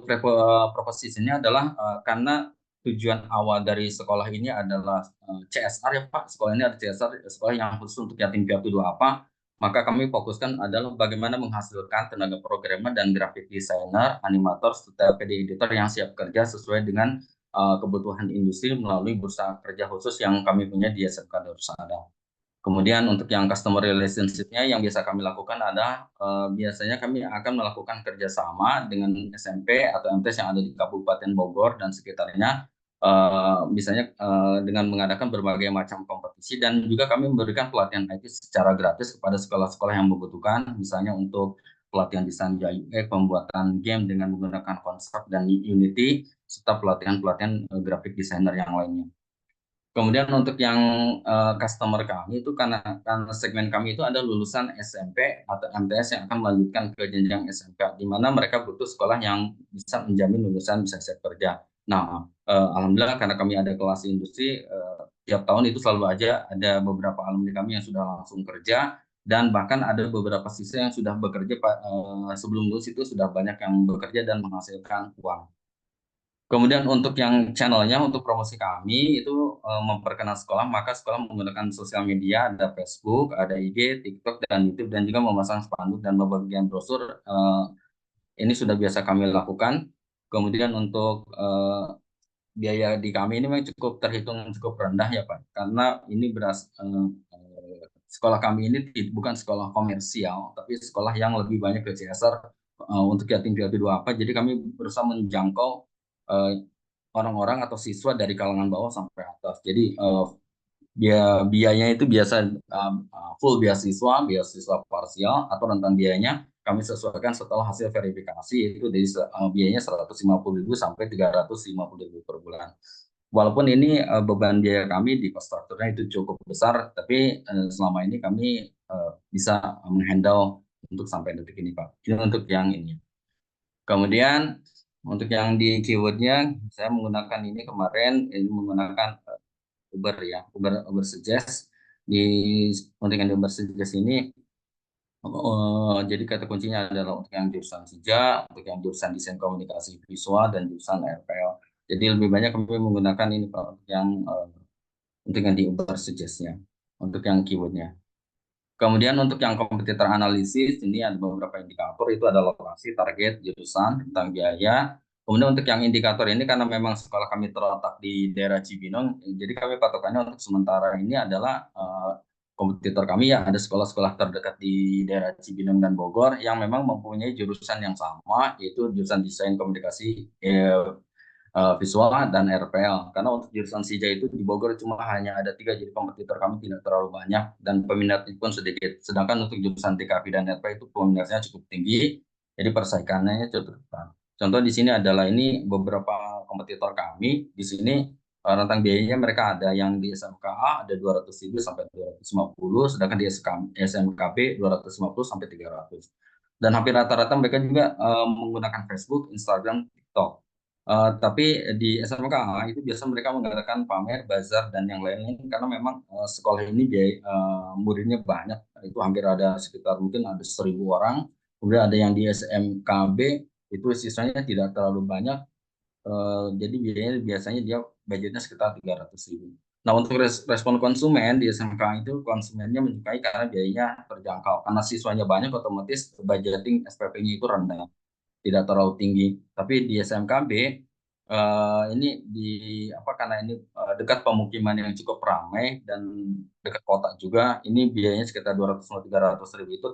proposition-nya adalah karena tujuan awal dari sekolah ini adalah CSR ya Pak. Sekolah ini ada CSR, sekolah yang khusus untuk yatim piatu duafa. Maka kami fokuskan adalah bagaimana menghasilkan tenaga programmer dan graphic designer, animator, serta PD editor yang siap kerja sesuai dengan kebutuhan industri melalui bursa kerja khusus yang kami punya di SMK Darussaada. Kemudian untuk yang customer relationship-nya yang biasa kami lakukan adalah biasanya kami akan melakukan kerjasama dengan SMP atau MTs yang ada di Kabupaten Bogor dan sekitarnya, misalnya dengan mengadakan berbagai macam kompetisi dan juga kami memberikan pelatihan IT secara gratis kepada sekolah-sekolah yang membutuhkan, misalnya untuk pelatihan desain UI, pembuatan game dengan menggunakan Construct dan Unity, serta pelatihan-pelatihan graphic designer yang lainnya. Kemudian untuk yang customer kami itu karena segmen kami itu ada lulusan SMP atau MTS yang akan melanjutkan ke jenjang SMK, di mana mereka butuh sekolah yang bisa menjamin lulusan bisa siap kerja. Nah, alhamdulillah karena kami ada kelas industri, tiap tahun itu selalu aja ada beberapa alumni kami yang sudah langsung kerja dan bahkan ada beberapa siswa yang sudah bekerja sebelum lulus itu sudah banyak yang bekerja dan menghasilkan uang. Kemudian untuk yang channelnya untuk promosi kami itu memperkenalkan sekolah, maka sekolah menggunakan sosial media, ada Facebook, ada IG, TikTok, dan YouTube, dan juga memasang spanduk dan pembagian brosur. Ini sudah biasa kami lakukan. Kemudian untuk biaya di kami ini memang cukup terhitung cukup rendah ya Pak, karena ini sekolah kami ini bukan sekolah komersial, tapi sekolah yang lebih banyak ke CSR untuk yatim piatu duafa. Jadi kami berusaha menjangkau eh, orang-orang atau siswa dari kalangan bawah sampai atas. Jadi biayanya itu biasa full beasiswa parsial atau rentang biayanya kami sesuaikan setelah hasil verifikasi itu dari biayanya 150.000 sampai 350.000 per bulan. walaupun ini beban biaya kami di cost structure-nya itu cukup besar, tapi selama ini kami bisa menghandle untuk sampai detik ini, Pak. Ini untuk yang ini. Kemudian untuk yang di keywordnya, saya menggunakan ini kemarin, ini menggunakan Uber ya, Uber Suggest. Untuk yang di Uber Suggest ini, jadi kata kuncinya adalah untuk yang jurusan SIJA, untuk yang jurusan desain komunikasi visual, dan jurusan RPL. Jadi lebih banyak kami menggunakan ini Pak, untuk yang di Uber Suggest-nya, untuk yang keywordnya. Kemudian untuk yang kompetitor analisis, ini ada beberapa indikator, itu ada lokasi, target, jurusan, tentang biaya. Kemudian untuk yang indikator ini, karena memang sekolah kami terletak di daerah Cibinong, jadi kami patokannya untuk sementara ini adalah kompetitor kami ya, ada sekolah-sekolah terdekat di daerah Cibinong dan Bogor yang memang mempunyai jurusan yang sama, yaitu jurusan desain komunikasi visual dan RPL. Karena untuk jurusan SIJA itu di Bogor cuma hanya ada 3, jadi kompetitor kami tidak terlalu banyak dan peminatnya pun sedikit. Sedangkan untuk jurusan TKV dan RPL itu peminatnya cukup tinggi, jadi persaingannya cukup ketat. Contoh di sini adalah ini beberapa kompetitor kami di sini, rentang biayanya mereka ada yang di SMKA ada 200.000 sampai 250, sedangkan di SMKB 250 sampai 300. Dan hampir rata-rata mereka juga menggunakan Facebook, Instagram, TikTok. Tapi di SMK itu biasa mereka mengadakan pamer, bazar, dan yang lainnya karena memang sekolah ini muridnya banyak, itu hampir ada sekitar mungkin ada 1.000 orang. Kemudian ada yang di SMKB itu siswanya tidak terlalu banyak, jadi biasanya dia budgetnya sekitar 300.000. Nah untuk respon konsumen di SMK itu konsumennya menyukai karena biayanya terjangkau, karena siswanya banyak otomatis budgeting SPP-nya itu rendah, tidak terlalu tinggi. Tapi di SMKB ini karena ini dekat pemukiman yang cukup ramai dan dekat kota juga, ini biayanya sekitar 200-300 ribu itu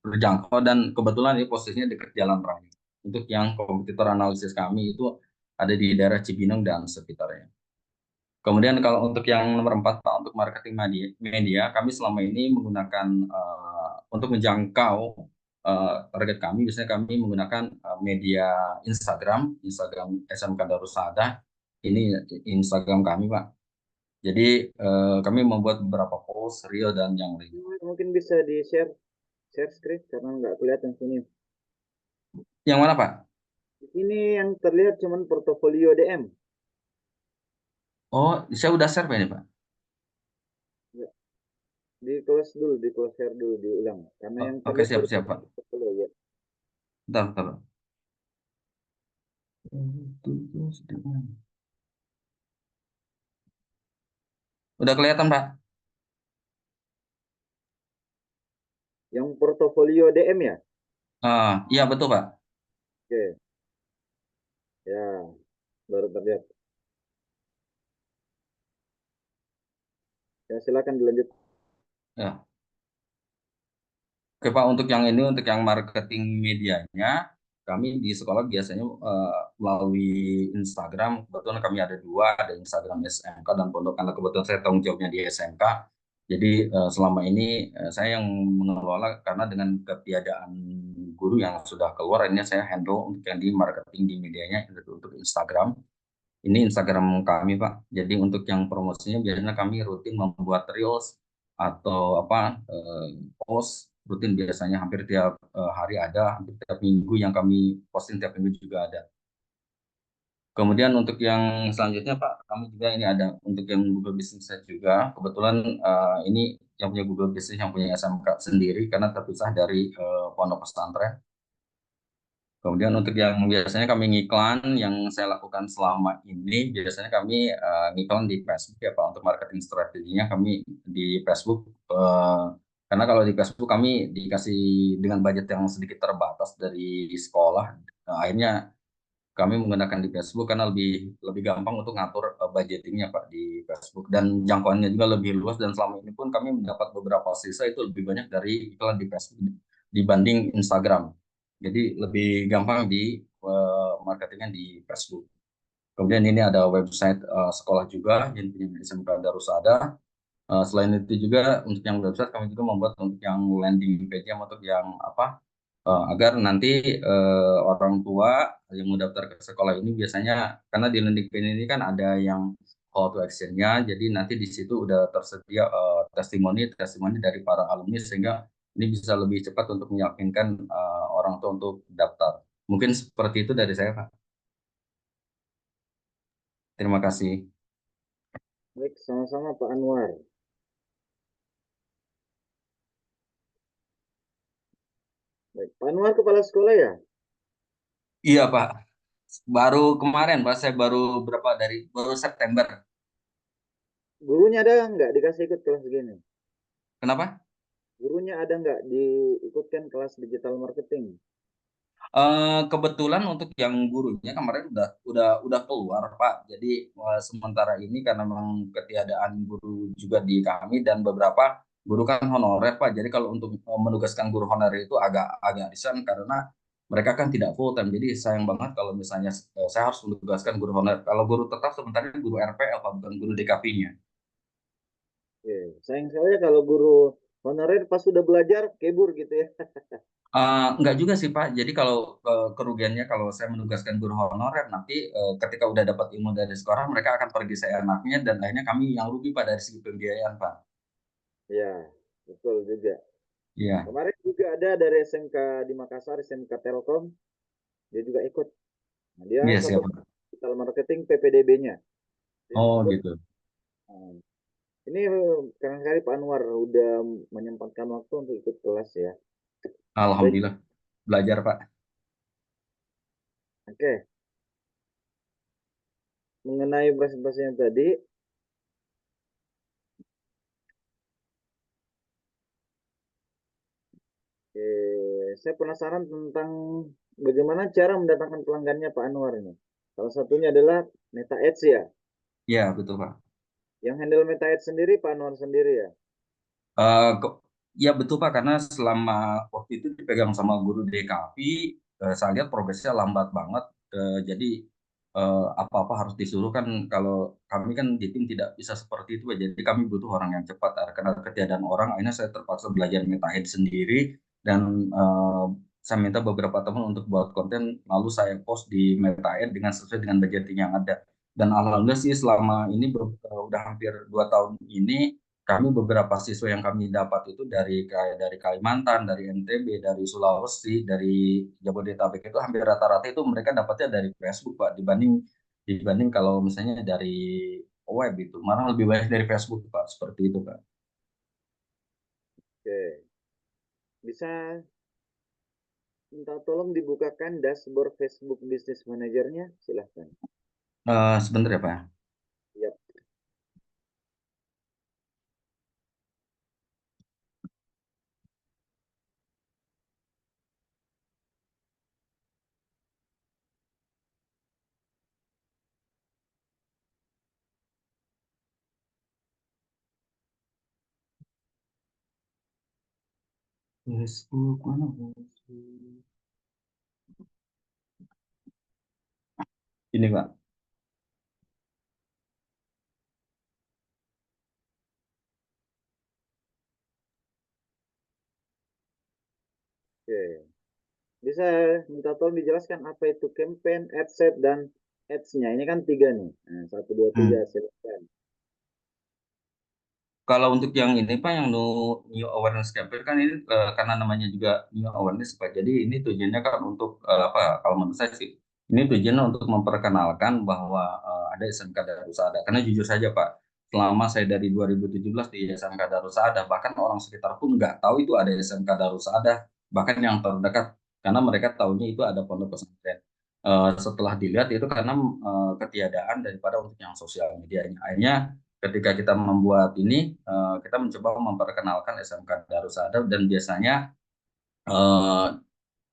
terjangkau, dan kebetulan ini posisinya dekat jalan raya. Untuk yang kompetitor analisis kami itu ada di daerah Cibinong dan sekitarnya. Kemudian kalau untuk yang nomor 4 Pak, untuk marketing media, kami selama ini menggunakan untuk menjangkau target kami, biasanya kami menggunakan media Instagram SMK Darussaada. Ini Instagram kami Pak. Jadi kami membuat beberapa post, reel, dan yang lain. Mungkin bisa di-share screen karena nggak kelihatan sini. Yang mana Pak? Ini yang terlihat cuman portofolio DM. Oh, saya udah share Pak ini Pak. Ya. Di close share dulu, diulang. Karena yang Oke, terlihat siap Pak. portofolio ya. Bentar. Udah kelihatan Pak? Yang portofolio DM ya? Iya betul Pak. Oke. Ya, baru terlihat. Ya, silakan dilanjut. Ya. Oke Pak, untuk yang ini, untuk yang marketing medianya, kami di sekolah biasanya melalui Instagram. Kebetulan kami ada 2, ada Instagram SMK dan Pondok, karena kebetulan saya tanggung jawabnya di SMK. Jadi selama ini saya yang mengelola, karena dengan ketiadaan guru yang sudah keluar, ini saya handle untuk yang di marketing di medianya, untuk Instagram. Ini Instagram kami Pak. Jadi untuk yang promosinya biasanya kami rutin membuat reels atau post rutin, biasanya hampir tiap hari ada, hampir tiap minggu yang kami posting, tiap minggu juga ada. Kemudian untuk yang selanjutnya Pak, kami juga ini ada untuk yang Google Business Search juga. Kebetulan ini yang punya Google Business, yang punya SMK sendiri karena terpisah dari pondok pesantren. Kemudian untuk yang biasanya kami ngiklan, yang saya lakukan selama ini, biasanya kami ngiklan di Facebook ya Pak. Untuk marketing strateginya kami di Facebook, karena kalau di Facebook kami dikasih dengan budget yang sedikit terbatas dari sekolah. Akhirnya kami menggunakan di Facebook karena lebih gampang untuk ngatur budgetingnya Pak di Facebook, dan jangkauannya juga lebih luas, dan selama ini pun kami mendapat beberapa sisa itu lebih banyak dari iklan di Facebook dibanding Instagram. Jadi lebih gampang di marketingnya di Facebook. Kemudian ini ada website sekolah juga yang punya SMK Darussaada. Selain itu juga untuk yang website kami juga membuat untuk yang landing page, untuk yang agar nanti orang tua yang mau daftar ke sekolah ini biasanya karena di Lendikpen ini kan ada yang call to action-nya, jadi nanti di situ udah tersedia testimoni dari para alumni sehingga ini bisa lebih cepat untuk meyakinkan orang tua untuk daftar. Mungkin seperti itu dari saya, Pak. Terima kasih. Baik, sama-sama Pak Anwar. Baik, Pak Anwar kepala sekolah ya? Iya, Pak. Baru kemarin, Pak, saya baru September. Gurunya ada nggak dikasih ikut kelas gini? Kenapa? Gurunya ada nggak diikutkan kelas digital marketing? Kebetulan untuk yang gurunya kemarin udah keluar, Pak. Jadi sementara ini karena memang ketiadaan guru juga di kami dan beberapa guru kan honorer, Pak. Jadi kalau untuk menugaskan guru honorer itu agak agak riskan karena mereka kan tidak full time. Jadi sayang banget kalau misalnya saya harus menugaskan guru honorer. Kalau guru tetap sementara guru RPL, Pak, bukan guru DKV-nya. Oke, sayang sekali kalau guru honorer pas sudah belajar kebur gitu ya. Enggak juga sih Pak. Jadi kalau kerugiannya kalau saya menugaskan guru honorer nanti ketika udah dapat ilmu dari sekolah mereka akan pergi seenaknya dan akhirnya kami yang rugi Pak dari segi pembiayaan Pak. Ya, betul juga. Iya, Kemarin juga ada dari SMK di Makassar, SMK Telkom, dia juga ikut. Nah, dia iya satu siap Pak. digital marketing PPDB-nya. Yang Oh ikut. gitu. Nah, ini kadang kali Pak Anwar udah menyempatkan waktu untuk ikut kelas ya. Baik, Alhamdulillah belajar Pak. oke. Mengenai presentasinya tadi, saya penasaran tentang bagaimana cara mendatangkan pelanggannya Pak Anwar ini. Salah satunya adalah Meta Ads ya. Iya betul Pak. Yang handle Meta Ads sendiri Pak Anwar sendiri ya. Ya betul Pak, karena selama waktu itu dipegang sama guru DKV, saya lihat progresnya lambat banget. Jadi apa-apa harus disuruh kan kalau kami kan di tim tidak bisa seperti itu Pak. Jadi kami butuh orang yang cepat. Karena ketiadaan orang, akhirnya saya terpaksa belajar MetaHead sendiri dan saya minta beberapa teman untuk buat konten, lalu saya post di MetaHead dengan sesuai dengan budgeting yang ada. Dan alhamdulillah sih selama ini udah hampir 2 tahun ini kami beberapa siswa yang kami dapat itu dari Kalimantan, dari NTB, dari Sulawesi, dari Jabodetabek itu hampir rata-rata itu mereka dapatnya dari Facebook Pak dibanding dibanding kalau misalnya dari web itu malah lebih banyak dari Facebook Pak seperti itu Pak. Oke. Bisa minta tolong dibukakan dashboard Facebook Business Manager-nya, silahkan. Sebentar ya Pak. Yap. Facebook mana Facebook? Ini Pak. Oke. Bisa minta tolong dijelaskan apa itu campaign, ad set, dan ads-nya. Ini kan tiga nih. Nah, satu, dua, tiga, Hmm. silahkan. Kalau untuk yang ini Pak, yang new awareness campaign kan ini karena namanya juga new awareness Pak. Jadi ini tujuannya kan untuk apa? Kalau menurut saya sih, ini tujuannya untuk memperkenalkan bahwa ada SMK Darusada. Karena jujur saja Pak, selama saya dari 2017 di SMK Darusada, bahkan orang sekitar pun nggak tahu itu ada SMK Darusada, bahkan yang terdekat, karena mereka tahunya itu ada pondok pesantren. Setelah dilihat itu karena ketiadaan daripada untuk yang sosial medianya. Akhirnya ketika kita membuat ini, kita mencoba memperkenalkan SMK Darusada dan biasanya eh,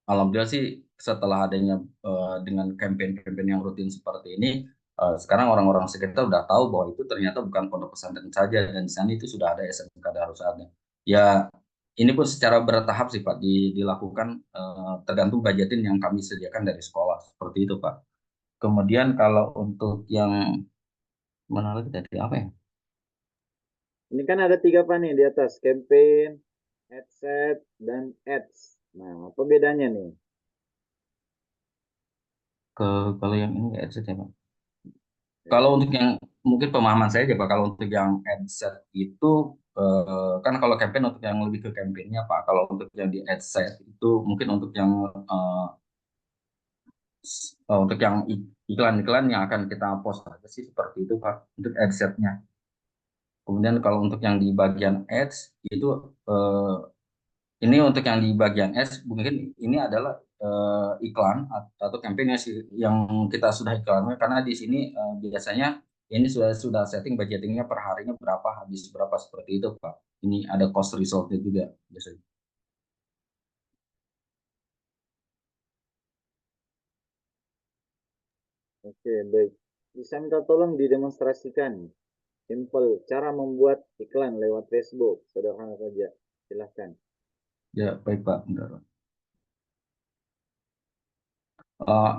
alhamdulillah sih setelah adanya dengan campaign-campaign yang rutin seperti ini, sekarang orang-orang sekitar udah tahu bahwa itu ternyata bukan pondok pesantren saja dan di sana itu sudah ada SMK Darusada. Ya ini pun secara bertahap sih Pak dilakukan tergantung budgetin yang kami sediakan dari sekolah seperti itu Pak. Kemudian kalau untuk yang mana lagi tadi apa ya? Ini kan ada tiga Pak nih di atas. Campaign, ad set, dan ads. Nah, apa bedanya nih? Kalau yang ini headset ya Pak. Kalau Ya, untuk yang mungkin pemahaman saya aja Pak, kalau untuk yang headset itu kan kalau campaign untuk yang lebih ke campaignnya Pak. Kalau untuk yang di headset itu mungkin untuk yang eh, untuk yang iklan-iklan yang akan kita post aja sih seperti itu Pak untuk headsetnya. Kemudian kalau untuk yang di bagian ads itu eh, ini untuk yang di bagian ads mungkin ini adalah iklan atau campaign yang kita sudah iklankan karena di sini biasanya ini sudah setting budgetingnya per harinya berapa habis berapa seperti itu Pak. Ini ada cost resultnya juga biasanya. oke, baik. Bisa minta tolong didemonstrasikan simple cara membuat iklan lewat Facebook. Sederhana saja. Silahkan. Ya baik Pak. Bentar. Eh,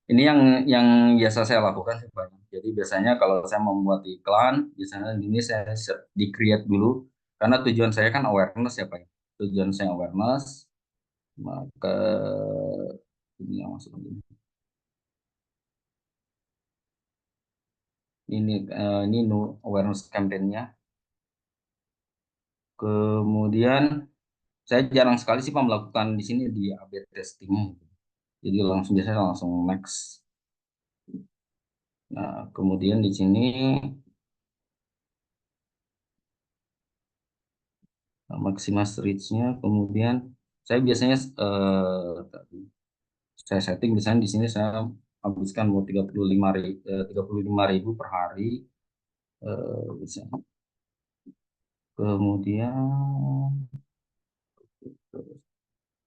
ini yang biasa saya lakukan sih Pak. Jadi biasanya kalau saya membuat iklan, biasanya ini saya di-create dulu karena tujuan saya kan awareness ya Pak. Tujuan saya awareness, maka ini yang masuk ini. Ini awareness campaign-nya. Kemudian saya jarang sekali sih Pak melakukan di sini di A/B testing. Jadi langsung biasanya langsung next. Nah, kemudian di sini maximize reach-nya, kemudian saya biasanya saya setting misalnya di sini saya habiskan mau 35.000 per hari bisa.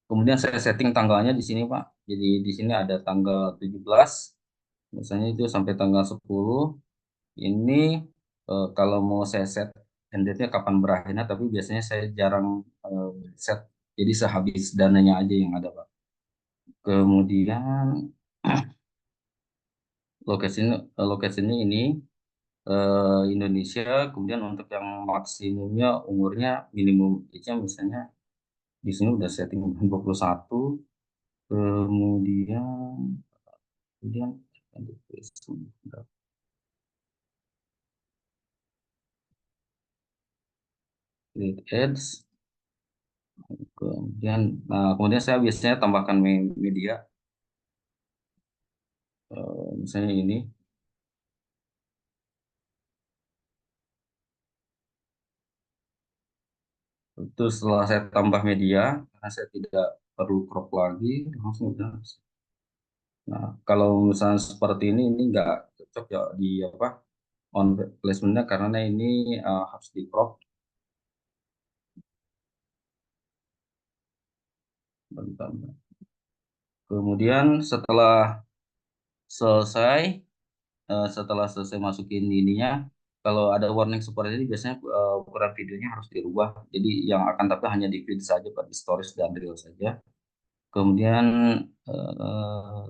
Kemudian saya setting tanggalnya di sini Pak. Jadi di sini ada tanggal 17 misalnya itu sampai tanggal 10 ini kalau mau saya set end date-nya kapan berakhirnya tapi biasanya saya jarang set jadi sehabis dananya aja yang ada Pak. Kemudian lokasinya ini Indonesia, kemudian untuk yang maksimumnya umurnya minimum age-nya misalnya di sini udah setting 21, kemudian kemudian create ads, kemudian saya biasanya tambahkan media, misalnya ini. Itu setelah saya tambah media, karena saya tidak perlu crop lagi, langsung udah. Nah, kalau misalnya seperti ini nggak cocok ya di apa on placementnya karena ini harus di crop. Bentar. Kemudian selesai, setelah selesai masukin ininya, kalau ada warning seperti ini biasanya ukuran videonya harus dirubah. Jadi yang akan tapi hanya di feed saja, Pak, di stories dan reel saja. Kemudian eh,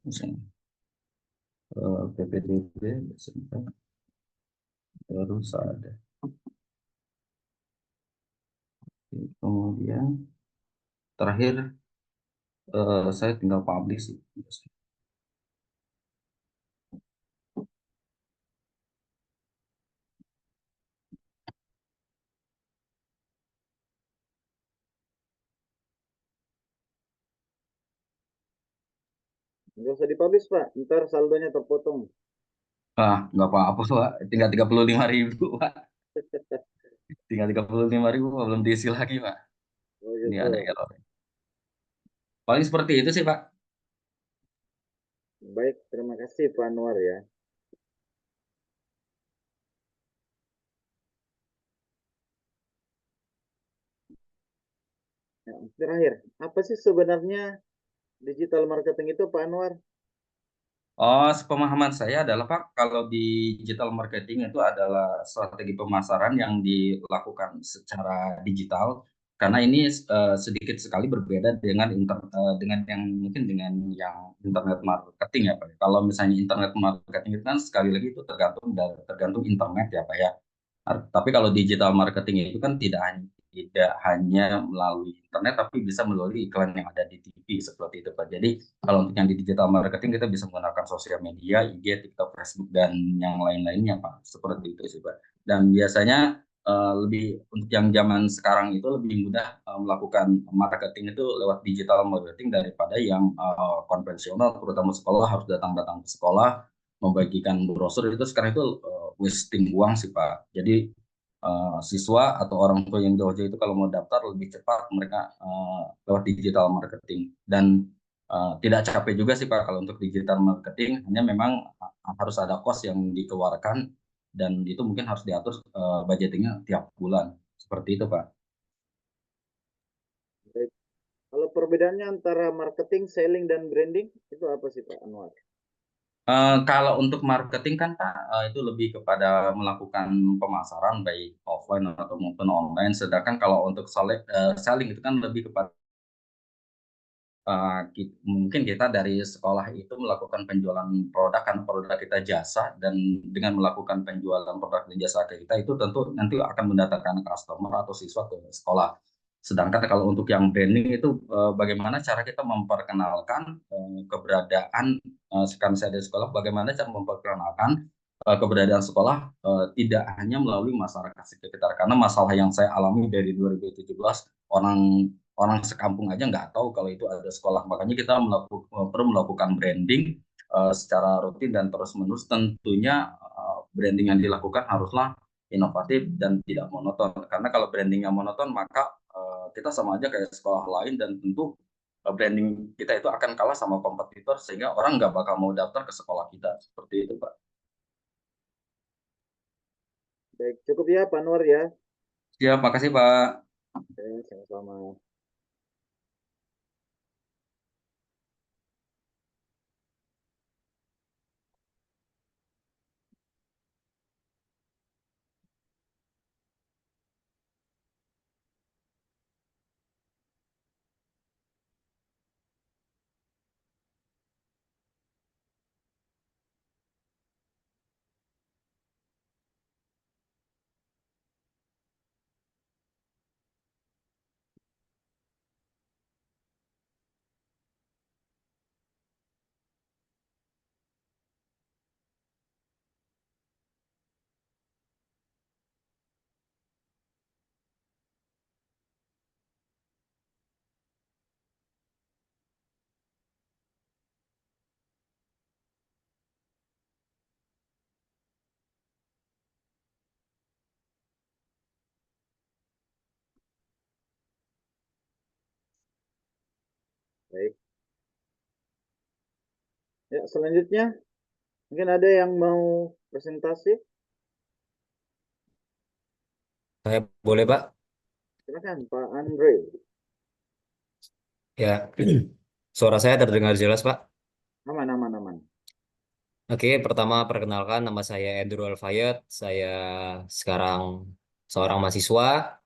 misalnya PPDB, sebentar, terus ada. Kemudian terakhir saya tinggal publish sih. Nggak usah dipublish, Pak. Ntar saldonya terpotong. Nggak apa-apa, Pak. Tinggal 35.000, Pak. Tinggal 35.000, Pak. Belum diisi lagi, Pak. Oh Ini ada gitu. error. Paling seperti itu sih, Pak. Baik, terima kasih Pak Anwar ya. Ya, terakhir, apa sih sebenarnya digital marketing itu Pak Anwar? Oh, sepemahaman saya adalah Pak, kalau di digital marketing itu adalah strategi pemasaran yang dilakukan secara digital, karena ini sedikit sekali berbeda dengan yang mungkin dengan yang internet marketing ya Pak. Kalau misalnya internet marketing itu kan sekali lagi itu tergantung internet ya Pak ya. Tapi kalau digital marketing itu kan tidak hanya tidak hanya melalui internet tapi bisa melalui iklan yang ada di TV seperti itu Pak. Jadi kalau untuk yang di digital marketing kita bisa menggunakan sosial media, IG, TikTok, Facebook dan yang lain-lainnya Pak. Seperti itu sih Pak. Dan biasanya lebih untuk yang zaman sekarang itu lebih mudah melakukan marketing itu lewat digital marketing daripada yang konvensional, terutama sekolah harus datang-datang ke sekolah membagikan brosur itu sekarang itu wasting uang sih Pak. Jadi siswa atau orang tua yang jauh-jauh itu kalau mau daftar lebih cepat mereka lewat digital marketing dan tidak capek juga sih Pak kalau untuk digital marketing, hanya memang harus ada cost yang dikeluarkan dan itu mungkin harus diatur budgetingnya tiap bulan seperti itu Pak. Baik. Kalau perbedaannya antara marketing, selling, dan branding itu apa sih Pak Anwar? Kalau untuk marketing kan Pak, itu lebih kepada melakukan pemasaran baik offline atau maupun online. Sedangkan kalau untuk selling itu kan lebih kepada mungkin kita dari sekolah itu melakukan penjualan produk kan produk kita jasa dan dengan melakukan penjualan produk dan jasa kita itu tentu nanti akan mendatangkan customer atau siswa ke sekolah. Sedangkan kalau untuk yang branding itu bagaimana cara kita memperkenalkan keberadaan sekarang saya di sekolah, bagaimana cara memperkenalkan keberadaan sekolah tidak hanya melalui masyarakat sekitar, karena masalah yang saya alami dari 2017 orang orang sekampung aja nggak tahu kalau itu ada sekolah. Makanya kita perlu melakukan branding secara rutin dan terus-menerus. Tentunya branding yang dilakukan haruslah inovatif dan tidak monoton. Karena kalau brandingnya monoton, maka kita sama aja kayak sekolah lain dan tentu branding kita itu akan kalah sama kompetitor sehingga orang nggak bakal mau daftar ke sekolah kita. Seperti itu, Pak. Baik, cukup ya Pak Anwar ya. Ya, makasih, Pak. Oke, sama-sama. Baik. Ya, selanjutnya mungkin ada yang mau presentasi? Saya boleh, Pak? Silakan Pak Andre. Ya. Suara saya terdengar jelas, Pak. Aman, aman, aman. Oke, pertama perkenalkan nama saya Andrew Alfayet. Saya sekarang seorang mahasiswa.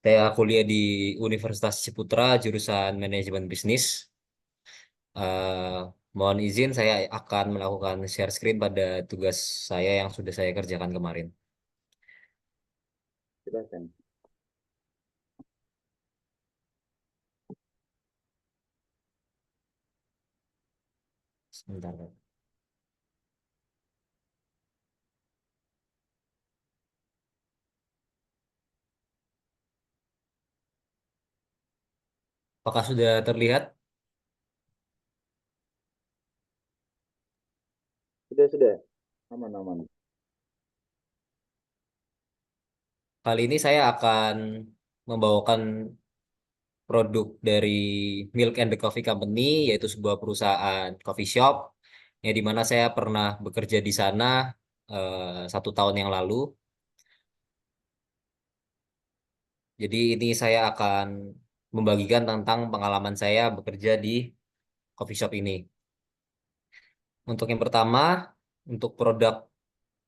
Saya kuliah di Universitas Ciputra, jurusan Manajemen Bisnis. Eh, Mohon izin saya akan melakukan share screen pada tugas saya yang sudah saya kerjakan kemarin. Silakan. Sebentar, Pak. Apakah sudah terlihat? Sudah. Aman, aman. Kali ini saya akan membawakan produk dari Milk and the Coffee Company, yaitu sebuah perusahaan coffee shop, yang dimana saya pernah bekerja di sana 1 tahun yang lalu. Jadi ini saya akan membagikan tentang pengalaman saya bekerja di coffee shop ini. Untuk yang pertama, untuk produk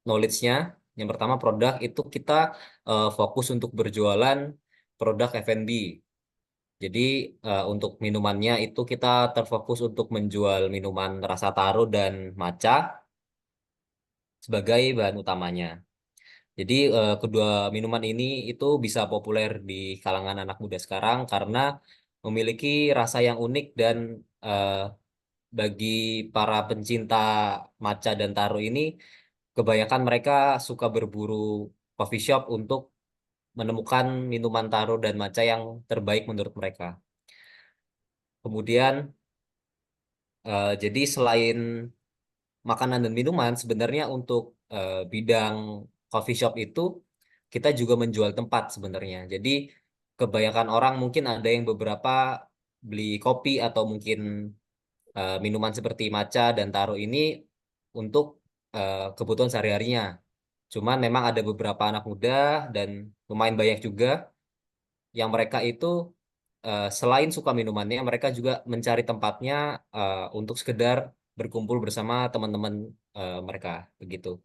knowledge-nya, yang pertama produk itu kita fokus untuk berjualan produk F&B. Jadi untuk minumannya itu kita terfokus untuk menjual minuman rasa taro dan matcha sebagai bahan utamanya. Jadi kedua minuman ini itu bisa populer di kalangan anak muda sekarang karena memiliki rasa yang unik dan eh, bagi para pencinta matcha dan taro ini, kebanyakan mereka suka berburu coffee shop untuk menemukan minuman taro dan matcha yang terbaik menurut mereka. Kemudian, jadi selain makanan dan minuman, sebenarnya untuk bidang coffee shop itu kita juga menjual tempat sebenarnya. Jadi kebanyakan orang mungkin ada yang beberapa beli kopi atau mungkin minuman seperti matcha dan taro ini untuk kebutuhan sehari-harinya. Cuman memang ada beberapa anak muda dan lumayan banyak juga yang mereka itu selain suka minumannya, mereka juga mencari tempatnya untuk sekedar berkumpul bersama teman-teman mereka begitu.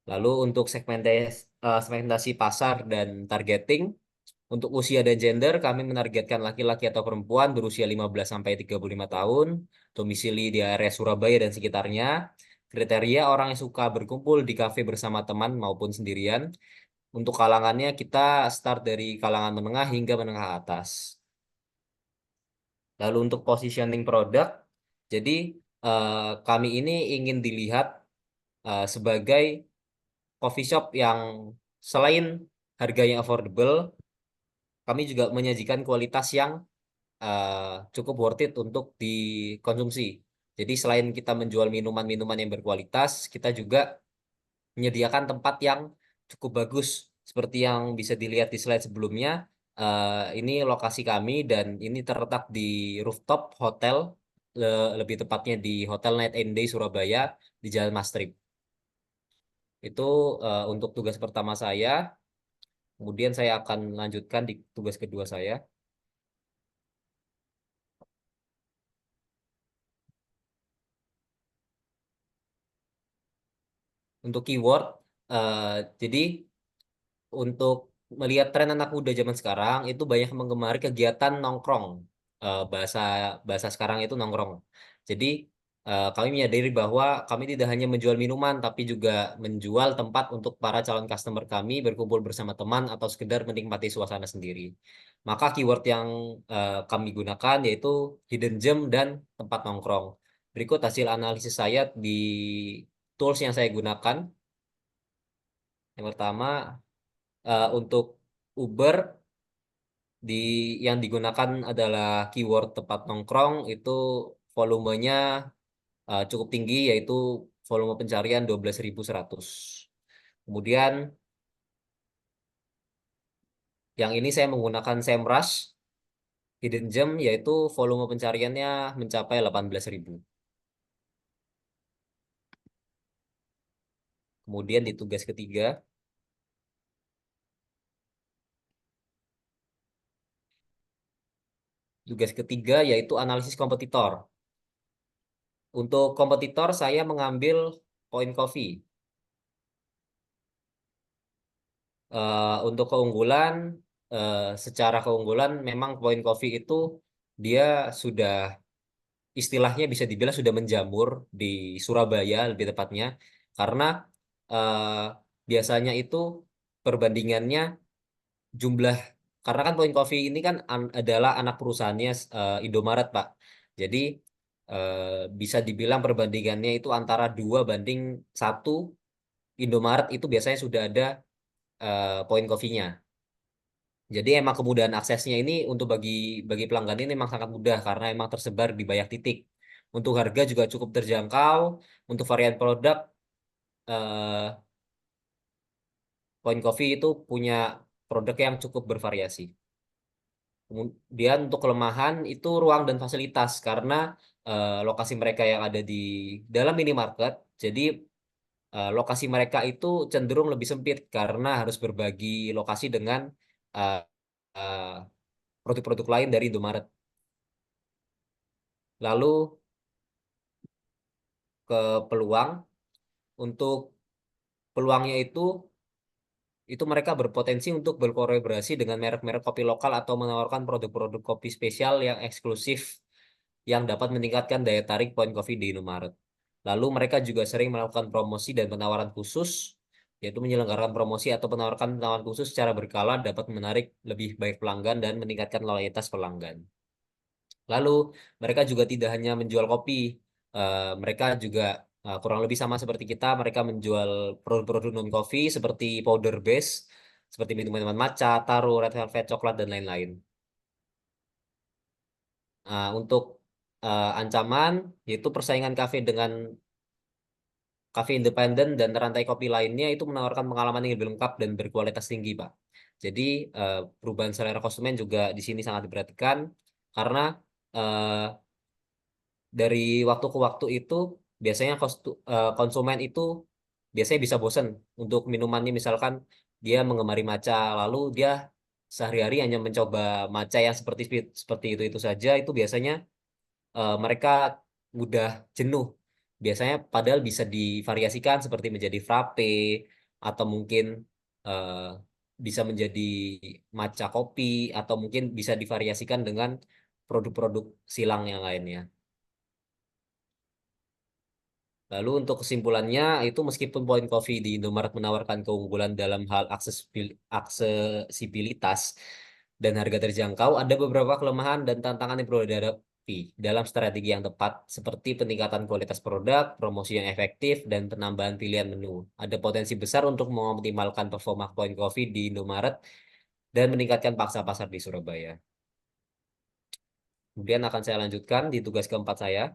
Lalu untuk segmentasi pasar dan targeting, untuk usia dan gender kami menargetkan laki-laki atau perempuan berusia 15 sampai 35 tahun, domisili di area Surabaya dan sekitarnya. Kriteria orang yang suka berkumpul di kafe bersama teman maupun sendirian. Untuk kalangannya kita start dari kalangan menengah hingga menengah atas. Lalu untuk positioning produk, jadi kami ini ingin dilihat sebagai coffee shop yang selain harganya affordable, kami juga menyajikan kualitas yang cukup worth it untuk dikonsumsi. Jadi selain kita menjual minuman-minuman yang berkualitas, kita juga menyediakan tempat yang cukup bagus. Seperti yang bisa dilihat di slide sebelumnya, ini lokasi kami dan ini terletak di rooftop hotel, lebih tepatnya di Hotel Night and Day Surabaya di Jalan Mastrip. Itu untuk tugas pertama saya. Kemudian saya akan lanjutkan di tugas kedua saya. Untuk keyword, jadi untuk melihat tren anak muda zaman sekarang itu banyak menggemari kegiatan nongkrong. Bahasa bahasa sekarang itu nongkrong. Jadi kami menyadari bahwa kami tidak hanya menjual minuman, tapi juga menjual tempat untuk para calon customer kami berkumpul bersama teman atau sekedar menikmati suasana sendiri. Maka keyword yang kami gunakan yaitu hidden gem dan tempat nongkrong. Berikut hasil analisis saya di tools yang saya gunakan. Yang pertama, untuk Uber di yang digunakan adalah keyword tempat nongkrong itu volumenya cukup tinggi yaitu volume pencarian 12.100. Kemudian yang ini saya menggunakan SEMrush Hidden Gem yaitu volume pencariannya mencapai 18.000. Kemudian di tugas ketiga, yaitu analisis kompetitor. Untuk kompetitor saya mengambil Point Coffee. Untuk keunggulan, secara keunggulan memang Point Coffee itu dia sudah istilahnya bisa dibilang sudah menjamur di Surabaya lebih tepatnya karena biasanya itu perbandingannya jumlah karena kan Point Coffee ini kan adalah anak perusahaannya Indomaret Pak. Jadi bisa dibilang perbandingannya itu antara 2:1. Indomaret itu biasanya sudah ada Point Coffee-nya. Jadi emang kemudahan aksesnya ini untuk bagi pelanggan ini memang sangat mudah karena emang tersebar di banyak titik. Untuk harga juga cukup terjangkau. Untuk varian produk, eh, Point Coffee itu punya produk yang cukup bervariasi. Kemudian untuk kelemahan itu ruang dan fasilitas karena lokasi mereka yang ada di dalam minimarket, jadi lokasi mereka itu cenderung lebih sempit karena harus berbagi lokasi dengan eh, eh, produk-produk lain dari Indomaret. Lalu ke peluang, untuk peluangnya itu mereka berpotensi untuk berkolaborasi dengan merek-merek kopi lokal atau menawarkan produk-produk kopi spesial yang eksklusif yang dapat meningkatkan daya tarik Point Coffee di Indomaret. Lalu mereka juga sering melakukan promosi dan penawaran khusus yaitu menyelenggarakan promosi atau penawaran khusus secara berkala dapat menarik lebih baik pelanggan dan meningkatkan loyalitas pelanggan. Lalu mereka juga tidak hanya menjual kopi, mereka juga kurang lebih sama seperti kita, mereka menjual produk-produk non-coffee seperti powder base, seperti minuman matcha, taro, red velvet, coklat, dan lain-lain. Untuk ancaman, yaitu persaingan kafe dengan kafe independen dan rantai kopi lainnya itu menawarkan pengalaman yang lebih lengkap dan berkualitas tinggi, Pak. Jadi perubahan selera konsumen juga di sini sangat diperhatikan karena eh, dari waktu ke waktu itu biasanya konsumen itu biasanya bisa bosen untuk minumannya, misalkan dia mengemari matcha lalu dia sehari-hari hanya mencoba matcha yang seperti itu saja, itu biasanya mereka mudah jenuh. Biasanya padahal bisa divariasikan seperti menjadi frappe atau mungkin eh, bisa menjadi matcha kopi atau mungkin bisa divariasikan dengan produk-produk silang yang lainnya. Lalu untuk kesimpulannya itu meskipun Point Coffee di Indomaret menawarkan keunggulan dalam hal aksesibilitas dan harga terjangkau, ada beberapa kelemahan dan tantangan yang perlu dihadapi dalam strategi yang tepat seperti peningkatan kualitas produk, promosi yang efektif, dan penambahan pilihan menu. Ada potensi besar untuk mengoptimalkan performa Point Coffee di Indomaret dan meningkatkan pangsa pasar di Surabaya. Kemudian akan saya lanjutkan di tugas keempat saya.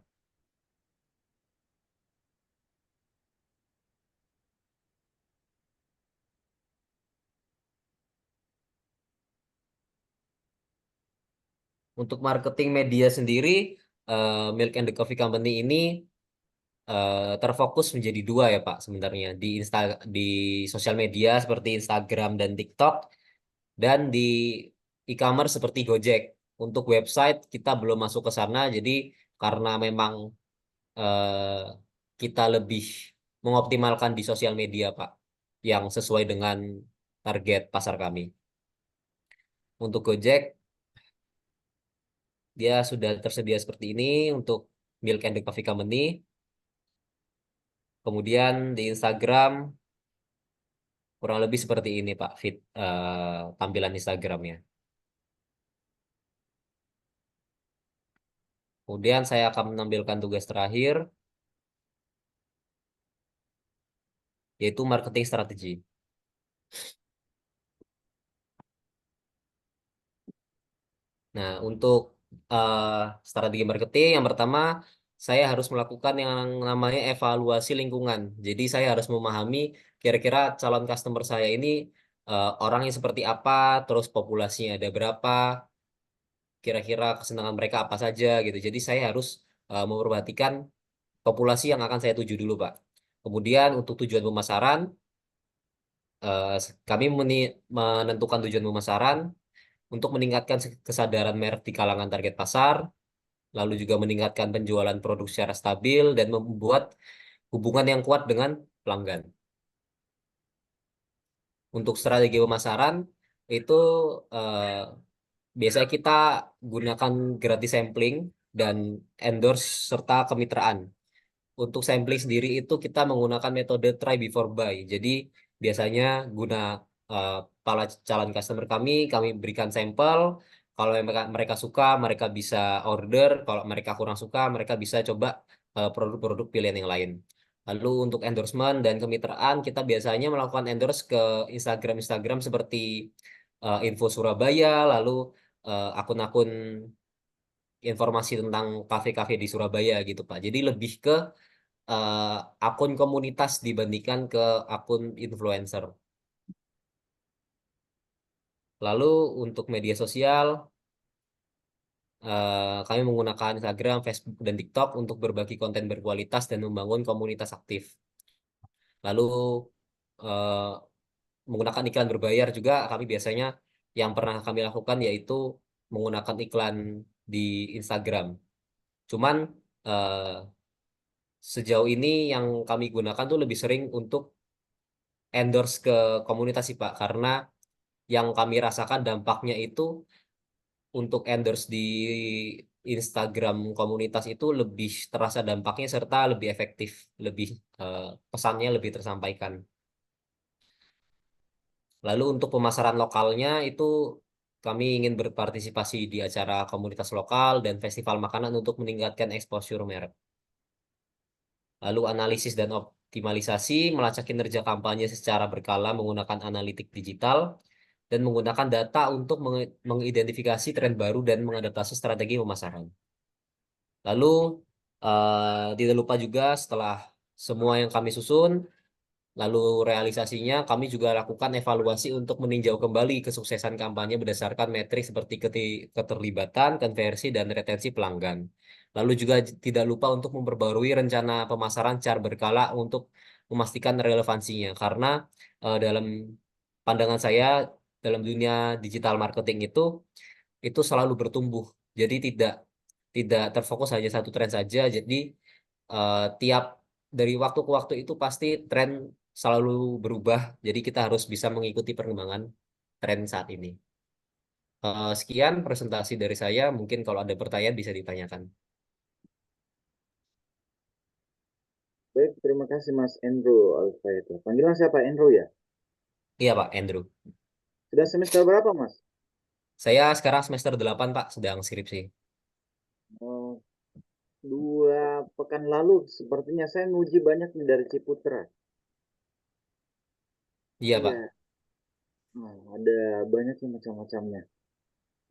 Untuk marketing media sendiri, Milk and the Coffee Company ini terfokus menjadi dua ya Pak sebenarnya di sosial media seperti Instagram dan TikTok dan di e-commerce seperti Gojek. Untuk website kita belum masuk ke sana, jadi karena memang eh, kita lebih mengoptimalkan di sosial media Pak yang sesuai dengan target pasar kami. Untuk Gojek dia sudah tersedia seperti ini untuk Milk and the Coffee Company. Kemudian di Instagram kurang lebih seperti ini Pak tampilan Instagramnya. Kemudian saya akan menampilkan tugas terakhir yaitu marketing strategi. Nah, untuk eh, strategi marketing yang pertama saya harus melakukan yang namanya evaluasi lingkungan. Jadi saya harus memahami kira-kira calon customer saya ini orangnya seperti apa, terus populasinya ada berapa, kira-kira kesenangan mereka apa saja gitu. Jadi saya harus memperhatikan populasi yang akan saya tuju dulu, Pak. Kemudian untuk tujuan pemasaran, eh, kami menentukan tujuan pemasaran untuk meningkatkan kesadaran merek di kalangan target pasar, lalu juga meningkatkan penjualan produk secara stabil dan membuat hubungan yang kuat dengan pelanggan. Untuk strategi pemasaran itu eh, biasanya kita gunakan gratis sampling dan endorse serta kemitraan. Untuk sampling sendiri itu kita menggunakan metode try before buy. Jadi biasanya guna eh, para calon customer kami berikan sampel. Kalau mereka suka, mereka bisa order. Kalau mereka kurang suka, mereka bisa coba produk-produk pilihan yang lain. Lalu untuk endorsement dan kemitraan, kita biasanya melakukan endorse ke Instagram seperti Info Surabaya, lalu akun-akun informasi tentang kafe-kafe di Surabaya gitu Pak. Jadi lebih ke eh, akun komunitas dibandingkan ke akun influencer. Lalu untuk media sosial, kami menggunakan Instagram, Facebook, dan TikTok untuk berbagi konten berkualitas dan membangun komunitas aktif. Lalu eh, menggunakan iklan berbayar juga kami biasanya yang pernah kami lakukan yaitu menggunakan iklan di Instagram. Cuman eh, sejauh ini yang kami gunakan tuh lebih sering untuk endorse ke komunitas sih Pak, karena yang kami rasakan dampaknya itu untuk endorse di Instagram komunitas itu lebih terasa dampaknya serta lebih efektif, lebih pesannya lebih tersampaikan. Lalu untuk pemasaran lokalnya itu kami ingin berpartisipasi di acara komunitas lokal dan festival makanan untuk meningkatkan exposure merek. Lalu analisis dan optimalisasi melacak kinerja kampanye secara berkala menggunakan analitik digital dan menggunakan data untuk mengidentifikasi tren baru dan mengadaptasi strategi pemasaran. Lalu tidak lupa juga setelah semua yang kami susun, lalu realisasinya kami juga lakukan evaluasi untuk meninjau kembali kesuksesan kampanye berdasarkan metrik seperti keterlibatan, konversi, dan retensi pelanggan. Lalu juga tidak lupa untuk memperbarui rencana pemasaran secara berkala untuk memastikan relevansinya. Karena dalam pandangan saya, dalam dunia digital marketing itu selalu bertumbuh. Jadi tidak terfokus hanya satu tren saja. Jadi tiap dari waktu ke waktu itu pasti tren selalu berubah. Jadi kita harus bisa mengikuti perkembangan tren saat ini. Sekian presentasi dari saya. Mungkin kalau ada pertanyaan bisa ditanyakan. Baik, terima kasih Mas Andrew Alfaito. Panggilan siapa, Andrew ya? Iya Pak Andrew. Sudah semester berapa, Mas? Saya sekarang semester 8 Pak, sedang skripsi. Oh, 2 pekan lalu sepertinya saya nguji banyak nih dari Ciputra. Iya Pak. Iya, ada banyak nih macam-macamnya.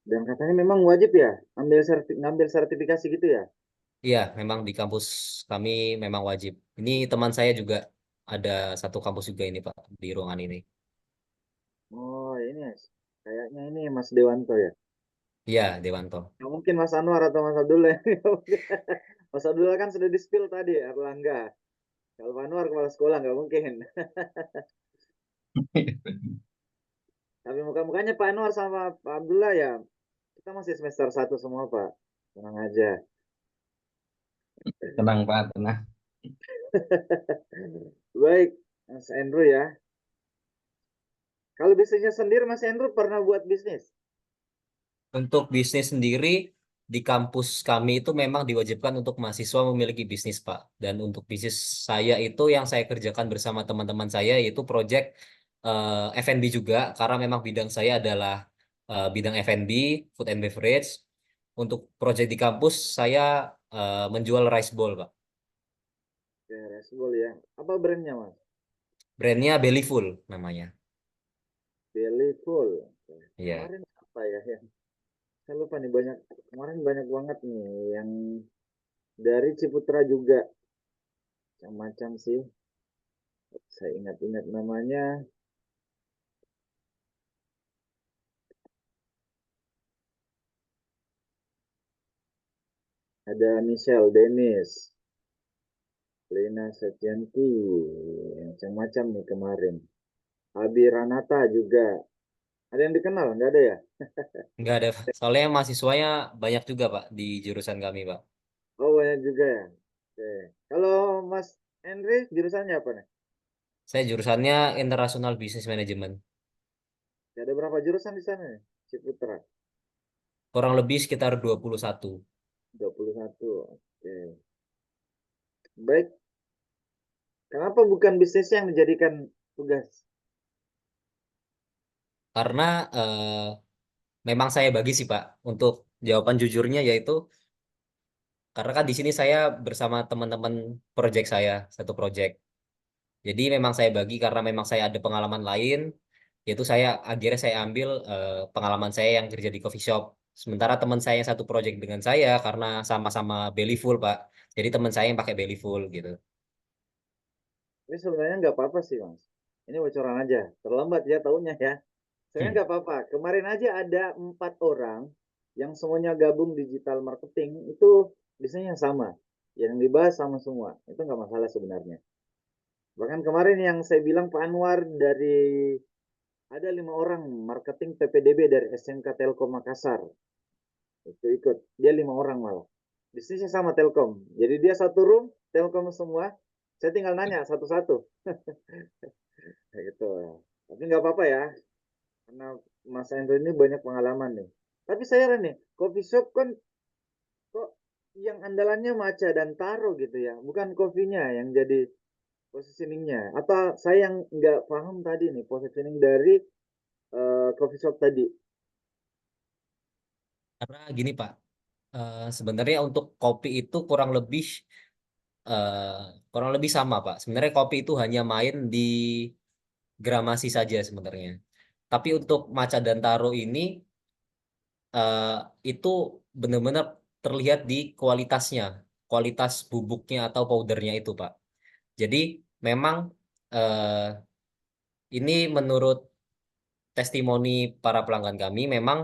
Dan katanya memang wajib ya ngambil sertifikasi gitu ya? Iya, memang di kampus kami memang wajib. Ini teman saya juga ada satu kampus juga ini Pak, di ruangan ini. Oh, ini kayaknya ini Mas Dewanto ya. Iya, Dewanto. Nggak mungkin Mas Anwar atau Mas Abdullah. Nggak mungkin. Mas Abdullah kan sudah di-spill tadi, Erlangga. Kalau Pak Anwar kepala sekolah nggak mungkin. Tapi muka-mukanya Pak Anwar sama Pak Abdullah ya, kita masih semester 1 semua Pak. Tenang aja. Tenang Pak, tenang. Baik, Mas Andrew ya. Kalau bisnisnya sendiri, Mas Andrew pernah buat bisnis? Untuk bisnis sendiri, di kampus kami itu memang diwajibkan untuk mahasiswa memiliki bisnis, Pak. Dan untuk bisnis saya itu yang saya kerjakan bersama teman-teman saya yaitu project F&B juga, karena memang bidang saya adalah bidang F&B, food and beverage. Untuk project di kampus, saya menjual rice bowl, Pak. Ya, Resbol ya. Apa brandnya, Mas? Brandnya Bellyful namanya. Bellyful. Iya. Kemarin apa ya? Saya lupa nih, kemarin banyak banget nih yang dari Ciputra juga. Macam-macam sih. Saya ingat-ingat namanya. Ada Michelle Dennis, Lena Septianti, macam-macam nih kemarin. Abi Ranata juga. Ada yang dikenal? Nggak ada ya? Nggak ada, Pak. Soalnya mahasiswanya banyak juga, Pak, di jurusan kami, Pak. Oh, banyak juga ya. Oke. Kalau Mas Henry, jurusannya apa nih? Saya jurusannya International Business Management. Ada berapa jurusan di sana nih? Ciputra. Kurang lebih sekitar 21. 21. Oke. Baik. Kenapa bukan bisnis yang menjadikan tugas? Karena memang saya bagi sih Pak, untuk jawaban jujurnya yaitu karena kan di sini saya bersama teman-teman project saya, satu project. Jadi memang saya bagi karena memang saya ada pengalaman lain, yaitu akhirnya saya ambil pengalaman saya yang kerja di coffee shop. Sementara teman saya yang satu project dengan saya karena sama-sama Bellyful Pak. Jadi teman saya yang pakai Bellyful gitu. Ini sebenarnya nggak apa-apa sih, Mas. Ini bocoran aja. Terlambat ya tahunnya ya. Sebenarnya Hmm. nggak apa-apa. Kemarin aja ada 4 orang yang semuanya gabung digital marketing. Itu bisnisnya sama. Yang dibahas sama semua. Itu nggak masalah sebenarnya. Bahkan kemarin yang saya bilang Pak Anwar ada 5 orang marketing PPDB dari SMK Telkom Makassar. Itu ikut. Dia 5 orang malah. Bisnisnya sama Telkom. Jadi dia satu room, Telkom semua. Saya tinggal nanya satu-satu. Kayak gitu. Tapi nggak apa-apa ya. Karena Mas Andrew ini banyak pengalaman nih. Tapi saya heran nih, coffee shop kan kok yang andalannya matcha dan taro gitu ya. Bukan kopinya yang jadi positioningnya. Atau saya yang nggak paham tadi nih, positioning dari coffee shop tadi? Karena gini Pak, sebenarnya untuk kopi itu eh, kurang lebih sama Pak. Sebenarnya kopi itu hanya main di gramasi saja sebenarnya. Tapi untuk matcha dan taro ini eh, itu benar-benar terlihat di kualitasnya, kualitas bubuknya atau powdernya itu Pak. Jadi memang eh, ini menurut testimoni para pelanggan kami, memang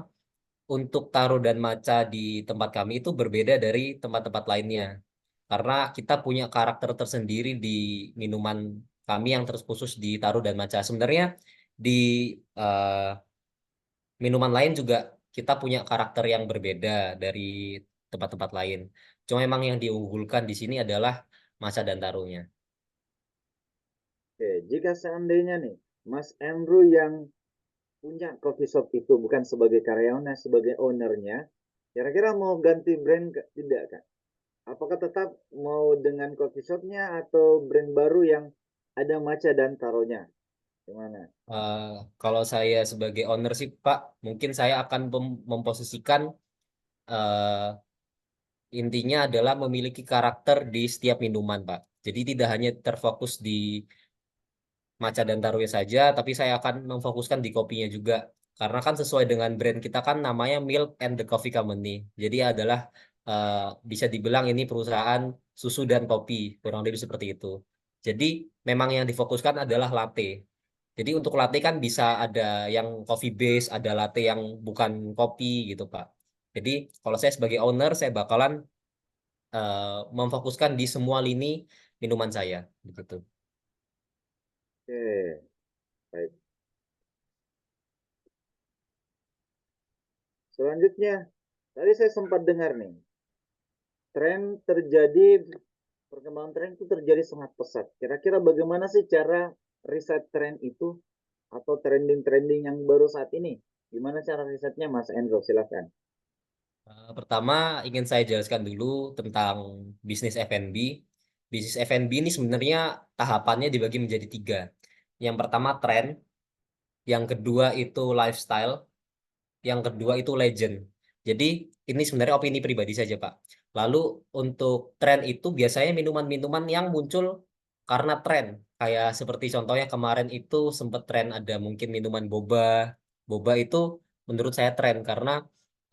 untuk taro dan matcha di tempat kami itu berbeda dari tempat-tempat lainnya. Karena kita punya karakter tersendiri di minuman kami yang terkhusus di taro dan matcha. Sebenarnya di eh, minuman lain juga kita punya karakter yang berbeda dari tempat-tempat lain. Cuma memang yang diunggulkan di sini adalah matcha dan tarunya. Oke, jika seandainya nih Mas Andrew yang punya coffee shop itu bukan sebagai karyawannya, sebagai ownernya, kira-kira mau ganti brand tidak Kak? Apakah tetap mau dengan coffee shopnya atau brand baru yang ada matcha dan taronya? Gimana? Eh, Kalau saya sebagai owner sih Pak, mungkin saya akan memposisikan eh, intinya adalah memiliki karakter di setiap minuman, Pak. Jadi tidak hanya terfokus di matcha dan taruhnya saja, tapi saya akan memfokuskan di kopinya juga. Karena kan sesuai dengan brand kita kan namanya Milk and the Coffee Company. Jadi adalah eh, bisa dibilang ini perusahaan susu dan kopi, kurang lebih seperti itu. Jadi memang yang difokuskan adalah latte. Jadi untuk latte kan bisa ada yang coffee base, ada latte yang bukan kopi gitu, Pak. Jadi kalau saya sebagai owner, saya bakalan memfokuskan di semua lini minuman saya begitu. Oke, baik. Selanjutnya, tadi saya sempat dengar nih, perkembangan tren itu terjadi sangat pesat. Kira-kira bagaimana sih cara riset tren itu atau trending-trending yang baru saat ini? Gimana cara risetnya Mas Endro? Silakan. Pertama ingin saya jelaskan dulu tentang bisnis F&B. Bisnis F&B ini sebenarnya tahapannya dibagi menjadi tiga. Yang pertama tren, yang kedua itu lifestyle, yang kedua itu legend. Jadi ini sebenarnya opini pribadi saja, Pak. Lalu untuk tren itu biasanya minuman-minuman yang muncul karena tren. Kayak seperti contohnya kemarin itu sempat tren ada mungkin minuman boba. Boba itu menurut saya tren karena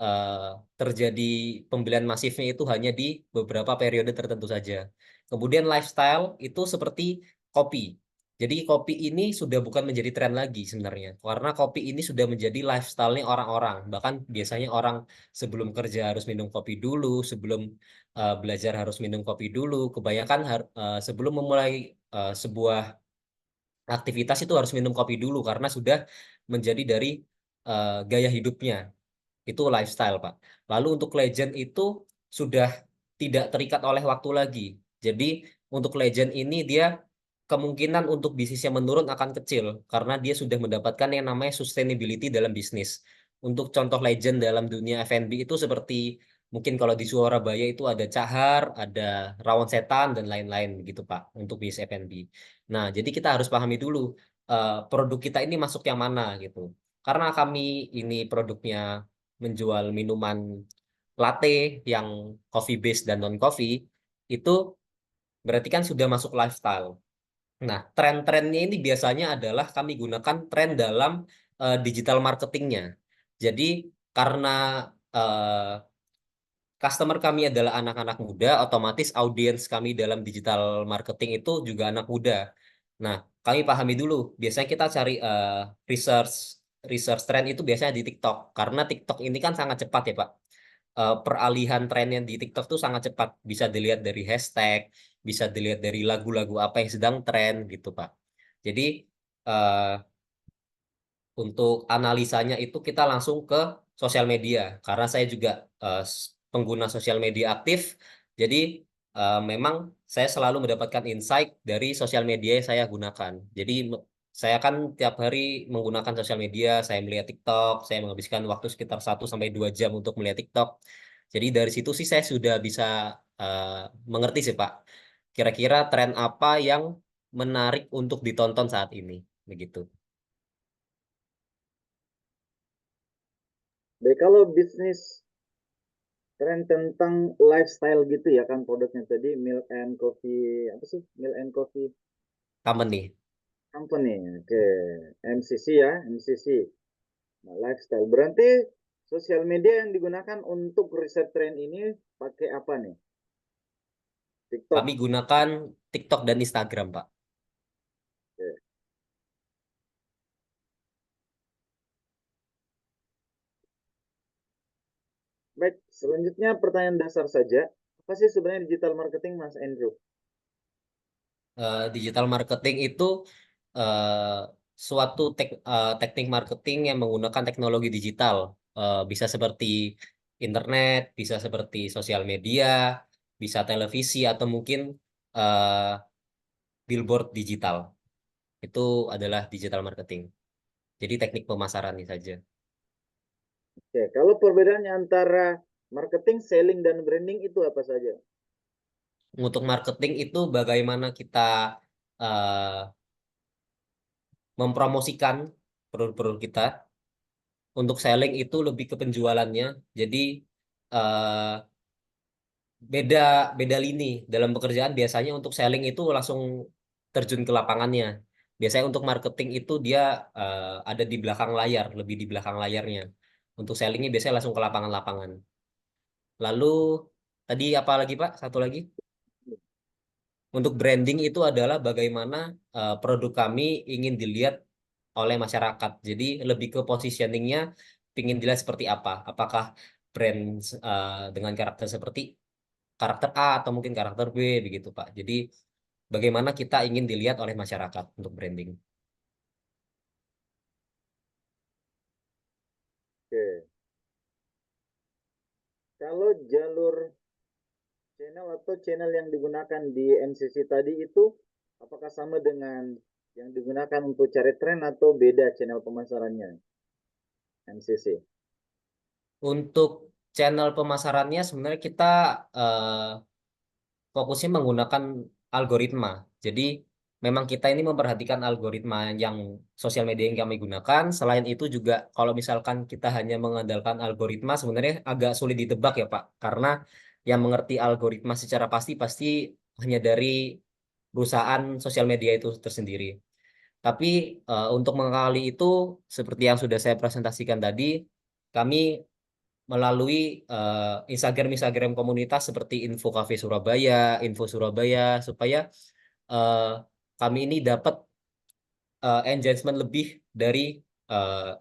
eh, terjadi pembelian masifnya itu hanya di beberapa periode tertentu saja. Kemudian lifestyle itu seperti kopi. Jadi kopi ini sudah bukan menjadi tren lagi sebenarnya, karena kopi ini sudah menjadi lifestyle-nya orang-orang. Bahkan biasanya orang sebelum kerja harus minum kopi dulu, sebelum belajar harus minum kopi dulu. Kebanyakan sebelum memulai sebuah aktivitas itu harus minum kopi dulu karena sudah menjadi dari gaya hidupnya. Itu lifestyle, Pak. Lalu untuk legend itu sudah tidak terikat oleh waktu lagi. Jadi untuk legend ini dia kemungkinan untuk bisnisnya menurun akan kecil karena dia sudah mendapatkan yang namanya sustainability dalam bisnis. Untuk contoh legend dalam dunia F&B itu seperti mungkin kalau di Surabaya itu ada Cahar, ada Rawon Setan dan lain-lain gitu Pak untuk bisnis F&B. Nah, jadi kita harus pahami dulu produk kita ini masuk yang mana gitu. Karena kami ini produknya menjual minuman latte yang coffee base dan non coffee itu berarti kan sudah masuk lifestyle. Nah, tren-trennya ini biasanya adalah kami gunakan tren dalam digital marketingnya. Jadi karena eh, customer kami adalah anak-anak muda, otomatis audiens kami dalam digital marketing itu juga anak muda. Nah, kami pahami dulu. Biasanya kita cari research research trend itu biasanya di TikTok karena TikTok ini kan sangat cepat ya, Pak. Peralihan trennya di TikTok tuh sangat cepat. Bisa dilihat dari hashtag, bisa dilihat dari lagu-lagu apa yang sedang tren gitu, Pak. Jadi eh, untuk analisanya itu kita langsung ke sosial media karena saya juga pengguna sosial media aktif. Jadi memang saya selalu mendapatkan insight dari sosial media yang saya gunakan. Jadi saya kan tiap hari menggunakan sosial media, saya melihat TikTok, saya menghabiskan waktu sekitar 1 sampai 2 jam untuk melihat TikTok. Jadi dari situ sih saya sudah bisa eh, mengerti sih Pak. Kira-kira tren apa yang menarik untuk ditonton saat ini, begitu. Jadi kalau bisnis tren tentang lifestyle gitu ya kan produknya tadi Milk and Coffee apa sih Milk and Coffee Company. Company. Oke, MCC ya, MCC. Nah, lifestyle. Berarti sosial media yang digunakan untuk riset tren ini pakai apa nih? Kami TikTok. gunakan TikTok dan Instagram, Pak. Oke. Baik, selanjutnya pertanyaan dasar saja. Apa sih sebenarnya digital marketing, Mas Andrew? Digital marketing itu eh, suatu teknik marketing yang menggunakan teknologi digital. Bisa seperti internet, bisa seperti sosial media, bisa televisi, atau mungkin eh, billboard digital. Itu adalah digital marketing. Jadi teknik pemasarannya saja. Oke, kalau perbedaannya antara marketing, selling, dan branding itu apa saja? Untuk marketing itu bagaimana kita eh, mempromosikan produk-produk kita. Untuk selling itu lebih ke penjualannya. Jadi eh, beda beda lini dalam pekerjaan. Biasanya untuk selling itu langsung terjun ke lapangannya. Biasanya untuk marketing itu dia ada di belakang layar, lebih di belakang layarnya. Untuk sellingnya biasanya langsung ke lapangan-lapangan. Lalu tadi apa lagi Pak? Satu lagi. Untuk branding itu adalah bagaimana produk kami ingin dilihat oleh masyarakat. Jadi lebih ke positioningnya, ingin dilihat seperti apa. Apakah brand dengan karakter seperti karakter A atau mungkin karakter B begitu Pak. Jadi bagaimana kita ingin dilihat oleh masyarakat untuk branding. Oke, kalau jalur channel atau channel yang digunakan di MCC tadi itu apakah sama dengan yang digunakan untuk cari tren atau beda channel pemasarannya MCC? Untuk channel pemasarannya sebenarnya kita eh, fokusnya menggunakan algoritma. Jadi memang kita ini memperhatikan algoritma yang sosial media yang kami gunakan. Selain itu juga kalau misalkan kita hanya mengandalkan algoritma sebenarnya agak sulit ditebak ya Pak. Karena yang mengerti algoritma secara pasti pasti hanya dari perusahaan sosial media itu tersendiri. Tapi untuk mengakali itu seperti yang sudah saya presentasikan tadi, kami melalui Instagram komunitas seperti Info Cafe Surabaya, Info Surabaya, supaya eh, kami ini dapat engagement lebih dari eh,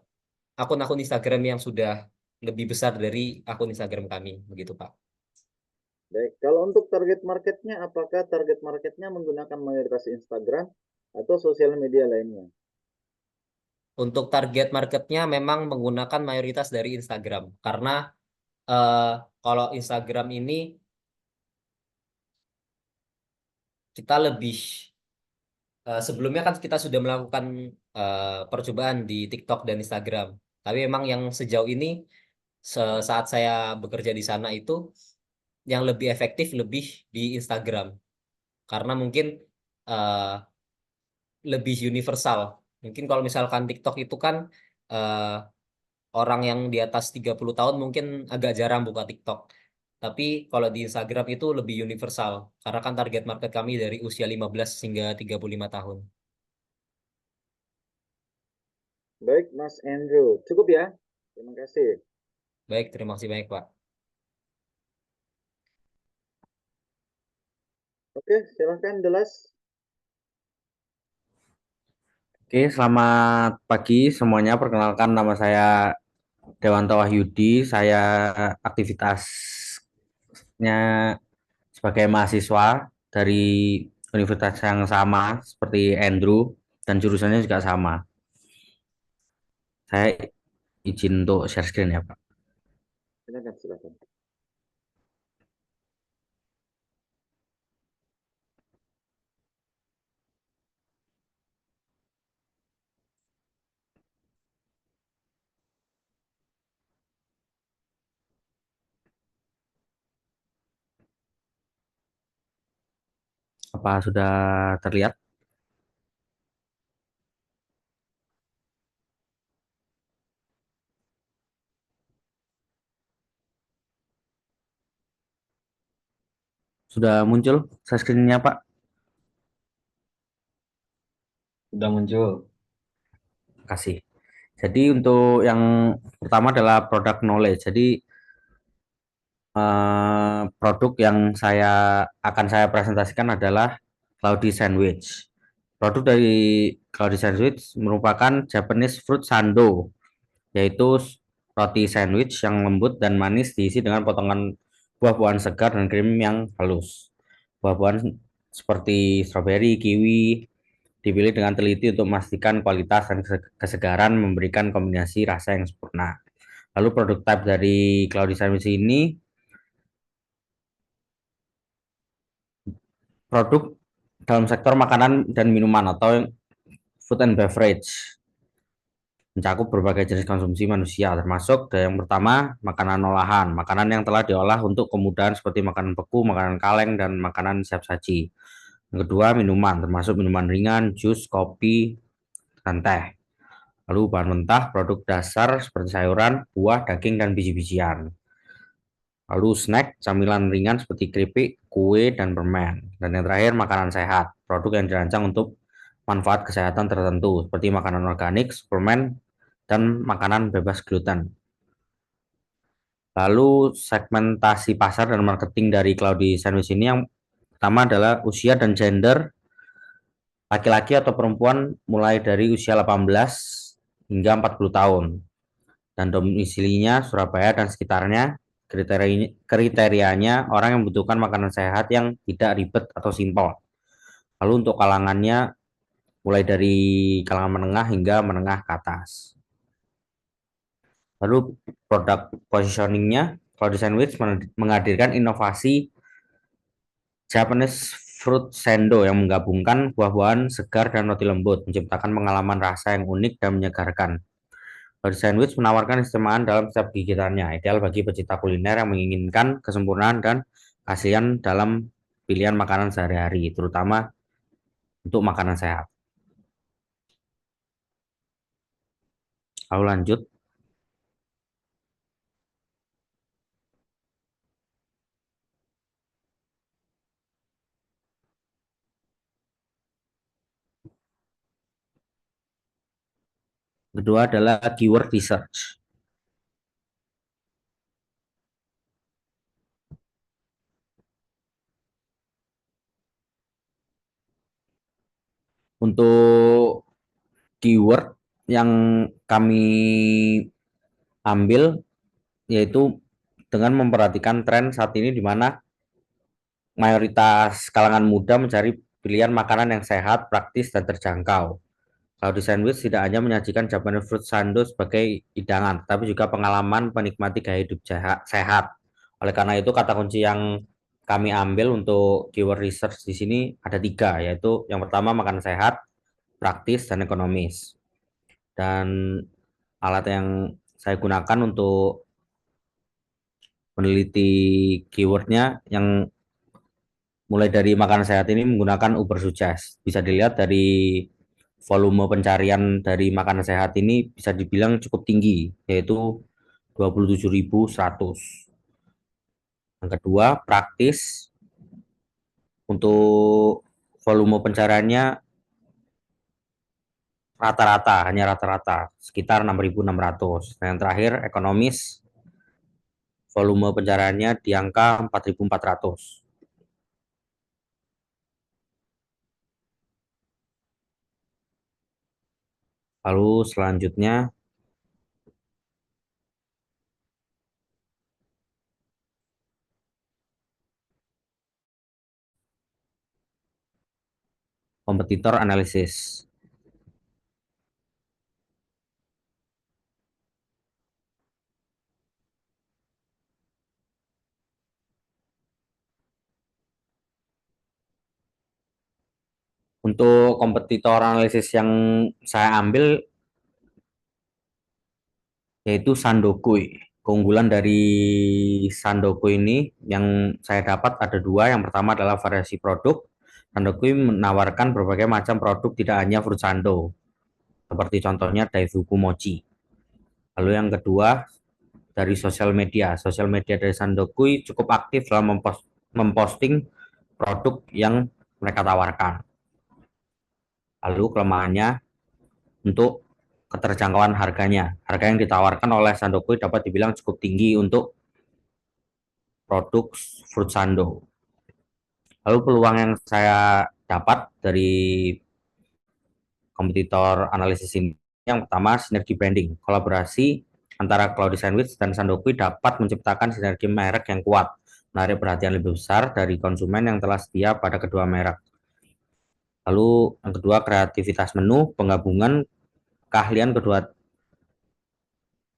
akun-akun Instagram yang sudah lebih besar dari akun Instagram kami, begitu Pak. Baik, kalau untuk target marketnya, apakah target marketnya menggunakan mayoritas Instagram atau sosial media lainnya? Untuk target marketnya memang menggunakan mayoritas dari Instagram, karena eh, kalau Instagram ini kita lebih sebelumnya kan kita sudah melakukan percobaan di TikTok dan Instagram. Tapi memang yang sejauh ini saat saya bekerja di sana itu yang lebih efektif lebih di Instagram karena mungkin eh, lebih universal. Mungkin kalau misalkan TikTok itu kan eh, orang yang di atas 30 tahun mungkin agak jarang buka TikTok. Tapi kalau di Instagram itu lebih universal karena kan target market kami dari usia 15 hingga 35 tahun. Baik, Mas Andrew. Cukup ya? Terima kasih. Baik, terima kasih banyak, Pak. Oke, silahkan jelas. Oke, selamat pagi semuanya. Perkenalkan nama saya Dewanto Wahyudi. Saya aktivitasnya sebagai mahasiswa dari universitas yang sama seperti Andrew dan jurusannya juga sama. Saya izin untuk share screen ya, Pak. Silakan, silakan. Apa sudah terlihat? Sudah muncul share screen-nya, Pak? Sudah muncul. Kasih. Jadi untuk yang pertama adalah product knowledge. Jadi produk yang akan saya presentasikan adalah Cloudy Sandwich. Produk dari Cloudy Sandwich merupakan Japanese fruit sando, yaitu roti sandwich yang lembut dan manis diisi dengan potongan buah-buahan segar dan krim yang halus. Buah-buahan seperti stroberi, kiwi dipilih dengan teliti untuk memastikan kualitas dan kesegaran, memberikan kombinasi rasa yang sempurna. Lalu produk type dari Cloudy Sandwich ini produk dalam sektor makanan dan minuman atau food and beverage, mencakup berbagai jenis konsumsi manusia, termasuk yang pertama makanan olahan, makanan yang telah diolah untuk kemudahan seperti makanan beku, makanan kaleng, dan makanan siap saji. Yang kedua minuman, termasuk minuman ringan, jus, kopi, dan teh. Lalu bahan mentah, produk dasar seperti sayuran, buah, daging, dan biji-bijian. Lalu snack, camilan ringan seperti keripik, kue, dan permen. Dan yang terakhir makanan sehat, produk yang dirancang untuk manfaat kesehatan tertentu seperti makanan organik, suplemen, dan makanan bebas gluten. Lalu segmentasi pasar dan marketing dari Cloudy Sandwich ini yang pertama adalah usia dan gender, laki-laki atau perempuan mulai dari usia 18 hingga 40 tahun. Dan domisilinya Surabaya dan sekitarnya. Kriterianya orang yang membutuhkan makanan sehat yang tidak ribet atau simpel. Lalu untuk kalangannya mulai dari kalangan menengah hingga menengah ke atas. Lalu produk positioningnya, Cloudy Sandwich menghadirkan inovasi Japanese fruit sando yang menggabungkan buah-buahan segar dan roti lembut, menciptakan pengalaman rasa yang unik dan menyegarkan. Cloudy Sandwich menawarkan keistimewaan dalam setiap gigitannya, ideal bagi pecinta kuliner yang menginginkan kesempurnaan dan keaslian dalam pilihan makanan sehari-hari, terutama untuk makanan sehat. Lalu lanjut. Kedua adalah keyword research. Untuk keyword yang kami ambil yaitu dengan memperhatikan tren saat ini di mana mayoritas kalangan muda mencari pilihan makanan yang sehat, praktis, dan terjangkau. Cloudy Sandwich tidak hanya menyajikan Japanese fruit sando sebagai hidangan, tapi juga pengalaman menikmati gaya hidup sehat. Oleh karena itu, kata kunci yang kami ambil untuk keyword research di sini ada 3, yaitu yang pertama makanan sehat, praktis, dan ekonomis. Dan alat yang saya gunakan untuk meneliti keywordnya yang mulai dari makanan sehat ini menggunakan Uber Suggest. Bisa dilihat dari volume pencarian dari makanan sehat ini bisa dibilang cukup tinggi, yaitu 27.100. Yang kedua, praktis. Untuk volume pencariannya hanya rata-rata sekitar 6.600. Dan yang terakhir, ekonomis. Volume pencariannya di angka 4.400. Lalu selanjutnya kompetitor analisis. Untuk kompetitor analisis yang saya ambil yaitu Sandokui. Keunggulan dari Sandokui ini yang saya dapat ada 2. Yang pertama adalah variasi produk. Sandokui menawarkan berbagai macam produk tidak hanya fruit sando, seperti contohnya Daifuku Mochi. Lalu yang kedua dari sosial media. Sosial media dari Sandokui cukup aktif dalam memposting produk yang mereka tawarkan. Lalu kelemahannya untuk keterjangkauan harganya. Harga yang ditawarkan oleh Sandoku dapat dibilang cukup tinggi untuk produk fruit sando. Lalu peluang yang saya dapat dari kompetitor analisis ini, yang pertama sinergi branding. Kolaborasi antara Cloudy Sandwich dan Sandoku dapat menciptakan sinergi merek yang kuat, menarik perhatian lebih besar dari konsumen yang telah setia pada kedua merek. Lalu yang kedua, kreativitas menu. Penggabungan keahlian kedua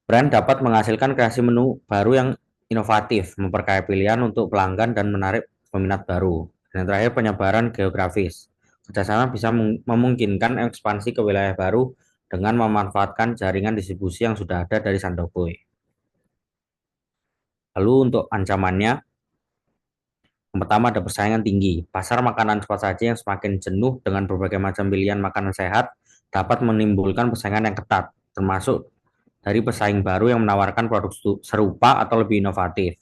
brand dapat menghasilkan kreasi menu baru yang inovatif, memperkaya pilihan untuk pelanggan dan menarik peminat baru. Dan yang terakhir, penyebaran geografis. Kerjasama bisa memungkinkan ekspansi ke wilayah baru dengan memanfaatkan jaringan distribusi yang sudah ada dari Sandokoy. Lalu untuk ancamannya, yang pertama ada persaingan tinggi. Pasar makanan cepat saji yang semakin jenuh dengan berbagai macam pilihan makanan sehat dapat menimbulkan persaingan yang ketat, termasuk dari pesaing baru yang menawarkan produk serupa atau lebih inovatif.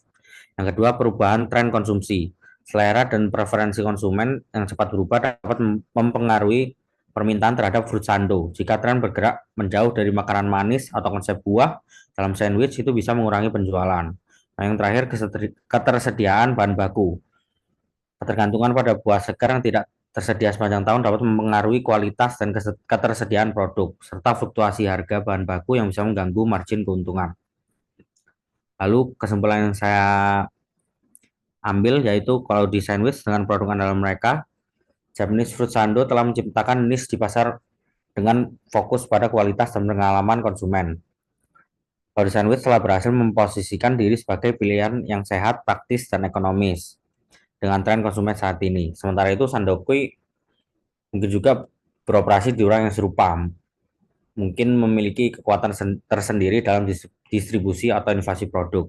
Yang kedua, perubahan tren konsumsi. Selera dan preferensi konsumen yang cepat berubah dapat mempengaruhi permintaan terhadap fruit sando. Jika tren bergerak menjauh dari makanan manis atau konsep buah dalam sandwich, itu bisa mengurangi penjualan. Nah, yang terakhir, ketersediaan bahan baku. Ketergantungan pada buah segar yang tidak tersedia sepanjang tahun dapat mempengaruhi kualitas dan ketersediaan produk, serta fluktuasi harga bahan baku yang bisa mengganggu margin keuntungan. Lalu kesimpulan yang saya ambil yaitu kalau di sandwich dengan produk andalan mereka, Japanese Fruit Sando telah menciptakan niche di pasar dengan fokus pada kualitas dan pengalaman konsumen. Kalau di sandwich telah berhasil memposisikan diri sebagai pilihan yang sehat, praktis, dan ekonomis dengan tren konsumen saat ini. Sementara itu Sandokoy mungkin juga beroperasi di orang yang serupa, mungkin memiliki kekuatan tersendiri dalam distribusi atau inovasi produk.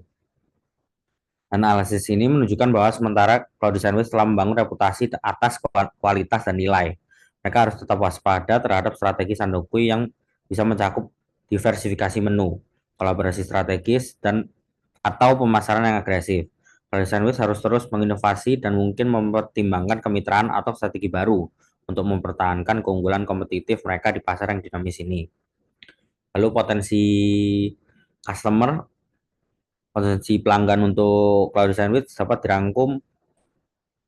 Analisis ini menunjukkan bahwa sementara Cloudy Sandwich telah membangun reputasi atas kualitas dan nilai, mereka harus tetap waspada terhadap strategi Sandokoy yang bisa mencakup diversifikasi menu, kolaborasi strategis, dan atau pemasaran yang agresif. Cloudy Sandwich harus terus menginovasi dan mungkin mempertimbangkan kemitraan atau strategi baru untuk mempertahankan keunggulan kompetitif mereka di pasar yang dinamis ini. Lalu potensi pelanggan untuk Cloudy Sandwich dapat dirangkum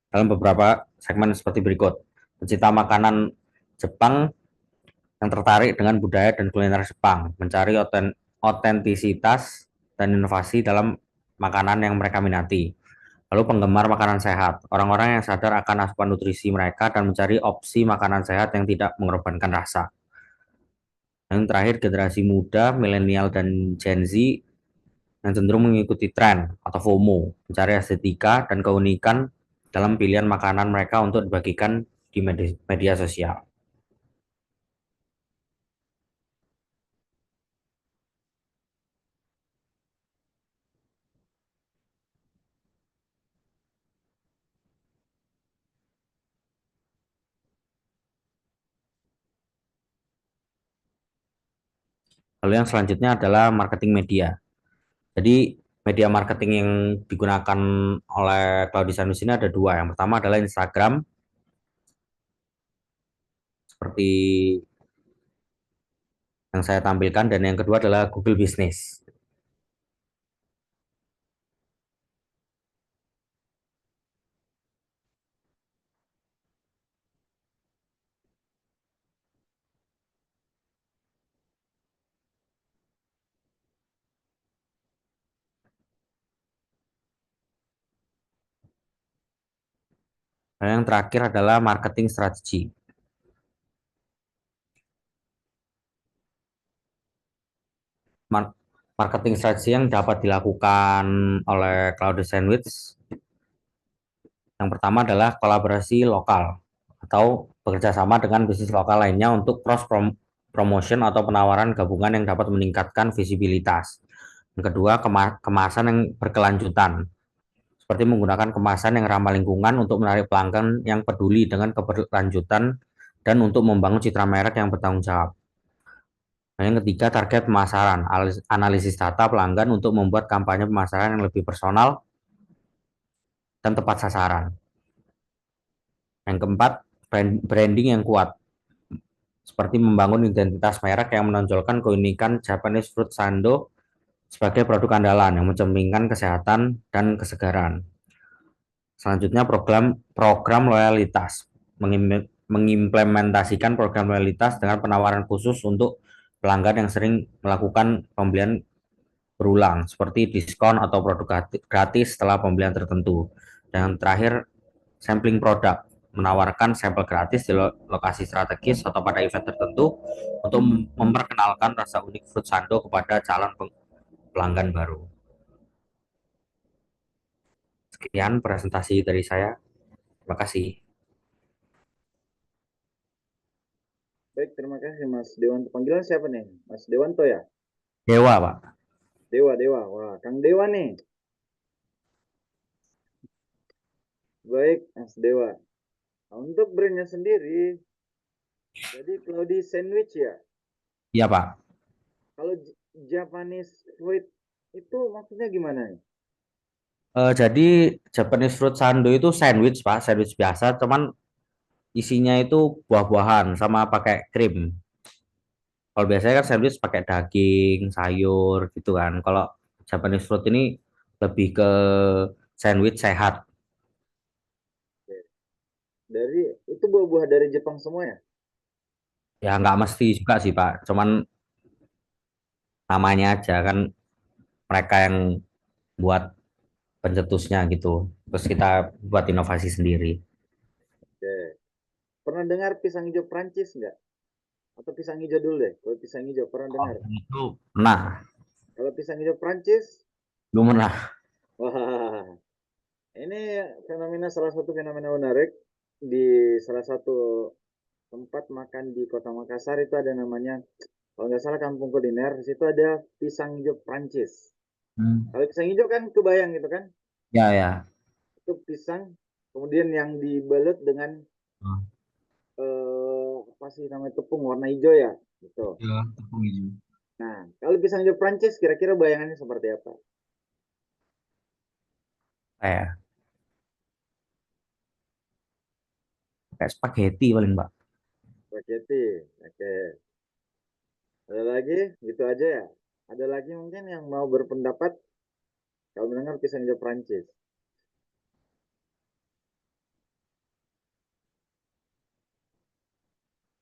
dalam beberapa segmen seperti berikut. Pecinta makanan Jepang yang tertarik dengan budaya dan kuliner Jepang, mencari otentisitas dan inovasi dalam makanan yang mereka minati. Lalu penggemar makanan sehat, orang-orang yang sadar akan asupan nutrisi mereka dan mencari opsi makanan sehat yang tidak mengorbankan rasa. Yang terakhir, generasi muda, milenial, dan Gen Z yang cenderung mengikuti tren atau FOMO, mencari estetika dan keunikan dalam pilihan makanan mereka untuk dibagikan di media sosial. Lalu yang selanjutnya adalah marketing media. Jadi media marketing yang digunakan oleh Cloudy Sandwich ini ada dua. Yang pertama adalah Instagram, seperti yang saya tampilkan, dan yang kedua adalah Google Business. Dan yang terakhir adalah marketing strategi. Marketing strategi yang dapat dilakukan oleh Cloudy Sandwich yang pertama adalah kolaborasi lokal atau bekerja sama dengan bisnis lokal lainnya untuk cross promotion atau penawaran gabungan yang dapat meningkatkan visibilitas. Yang kedua, kemasan yang berkelanjutan, seperti menggunakan kemasan yang ramah lingkungan untuk menarik pelanggan yang peduli dengan keberlanjutan dan untuk membangun citra merek yang bertanggung jawab. Nah, yang ketiga, target pemasaran, analisis data pelanggan untuk membuat kampanye pemasaran yang lebih personal dan tepat sasaran. Yang keempat, branding yang kuat, seperti membangun identitas merek yang menonjolkan keunikan Japanese Fruit Sando sebagai produk andalan yang mencerminkan kesehatan dan kesegaran. Selanjutnya, program program loyalitas, mengimplementasikan program loyalitas dengan penawaran khusus untuk pelanggan yang sering melakukan pembelian berulang, seperti diskon atau produk gratis setelah pembelian tertentu. Dan terakhir, sampling produk, menawarkan sampel gratis di lokasi strategis atau pada event tertentu untuk memperkenalkan rasa unik Fruit Sando kepada calon pelanggan baru. Sekian presentasi dari saya. Terima kasih. Baik, terima kasih Mas Dewanto. Panggilan siapa nih? Mas Dewanto ya? Dewa, Pak. Dewa, Dewa. Wah, Kang Dewa nih. Baik, Mas Dewa. Nah, untuk brandnya sendiri, jadi Cloudy Sandwich ya. Iya, Pak. Kalau Japanese fruit itu maksudnya gimana nih? Jadi Japanese Fruit Sando itu sandwich, Pak. Sandwich biasa, cuman isinya itu buah-buahan sama pakai krim. Kalau biasanya kan sandwich pakai daging, sayur gitu kan. Kalau Japanese Fruit ini lebih ke sandwich sehat. Dari itu buah-buah dari Jepang semua ya? Ya nggak mesti juga sih, Pak. Cuman namanya aja kan mereka yang buat pencetusnya gitu. Terus kita buat inovasi sendiri. Oke. Pernah dengar pisang hijau Prancis nggak? Atau pisang hijau dulu deh. Kalau pisang hijau pernah dengar? Itu pernah, Kalau pisang hijau Prancis, belum pernah. wah, ini salah satu fenomena menarik di salah satu tempat makan di Kota Makassar itu ada namanya, kalau nggak salah kampung kuliner, di situ ada pisang hijau Prancis. Hmm. Kalau pisang hijau kan kebayang gitu kan, Ya ya. itu pisang, kemudian yang dibalut dengan Hmm. apa sih namanya tepung warna hijau ya, gitu. Ya, tepung hijau. Nah, kalau pisang hijau Prancis kira-kira bayangannya seperti apa? Kayak spaghetti paling, Mbak. Spaghetti, oke. Ada lagi, gitu aja ya. Ada lagi mungkin yang mau berpendapat kalau mendengar pisang hijau Prancis.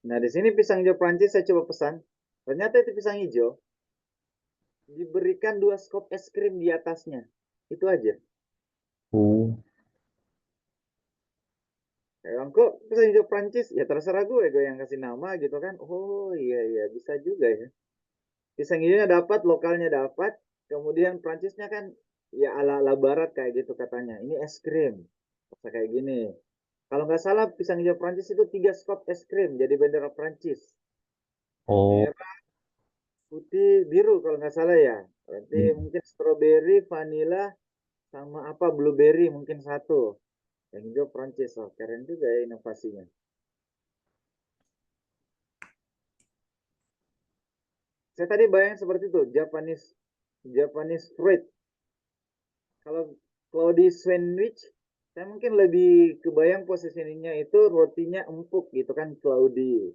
Nah, di sini pisang hijau Prancis saya coba pesan. Ternyata itu pisang hijau diberikan 2 skop es krim di atasnya. Itu aja. Oh. Kok pisang hijau Prancis? Ya terserah gue yang kasih nama gitu kan. Oh iya iya bisa juga ya. Pisang hijaunya dapat, lokalnya dapat, kemudian Prancisnya kan ya ala-ala barat kayak gitu katanya. Ini es krim. Rasa kayak gini. Kalau nggak salah pisang hijau Prancis itu 3 skop es krim jadi bendera Prancis. Oh. Merah, putih, biru kalau nggak salah ya. Berarti Hmm. mungkin strawberry, vanilla, sama apa blueberry mungkin satu. Yang hijau Prancis. Oh, keren juga ya inovasinya. Saya tadi bayang seperti itu, Japanese fruit. Kalau di sandwich, saya mungkin lebih kebayang posisinya itu rotinya empuk gitu kan, cloudy.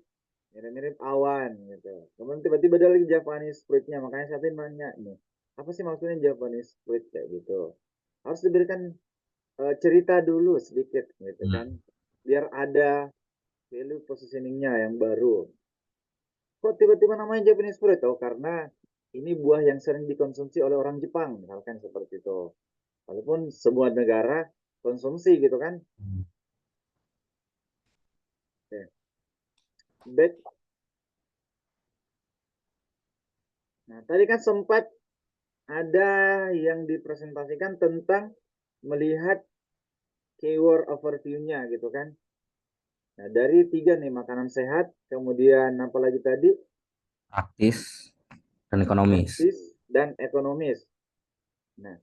Mirip-mirip awan gitu. Kemudian tiba-tiba ada lagi Japanese fruitnya, makanya saya nanya nih, apa sih maksudnya Japanese fruit kayak gitu? Harus diberikan cerita dulu sedikit gitu kan, biar ada value positioningnya yang baru. Kok tiba-tiba namanya Japanese fruit? Oh, karena ini buah yang sering dikonsumsi oleh orang Jepang, misalkan seperti itu. Walaupun semua negara konsumsi gitu kan. Oke. Baik. Nah, tadi kan sempat ada yang dipresentasikan tentang melihat keyword overview-nya gitu kan. Nah, dari 3 nih, makanan sehat, kemudian apa lagi tadi? Praktis dan ekonomis. Praktis dan ekonomis. Nah,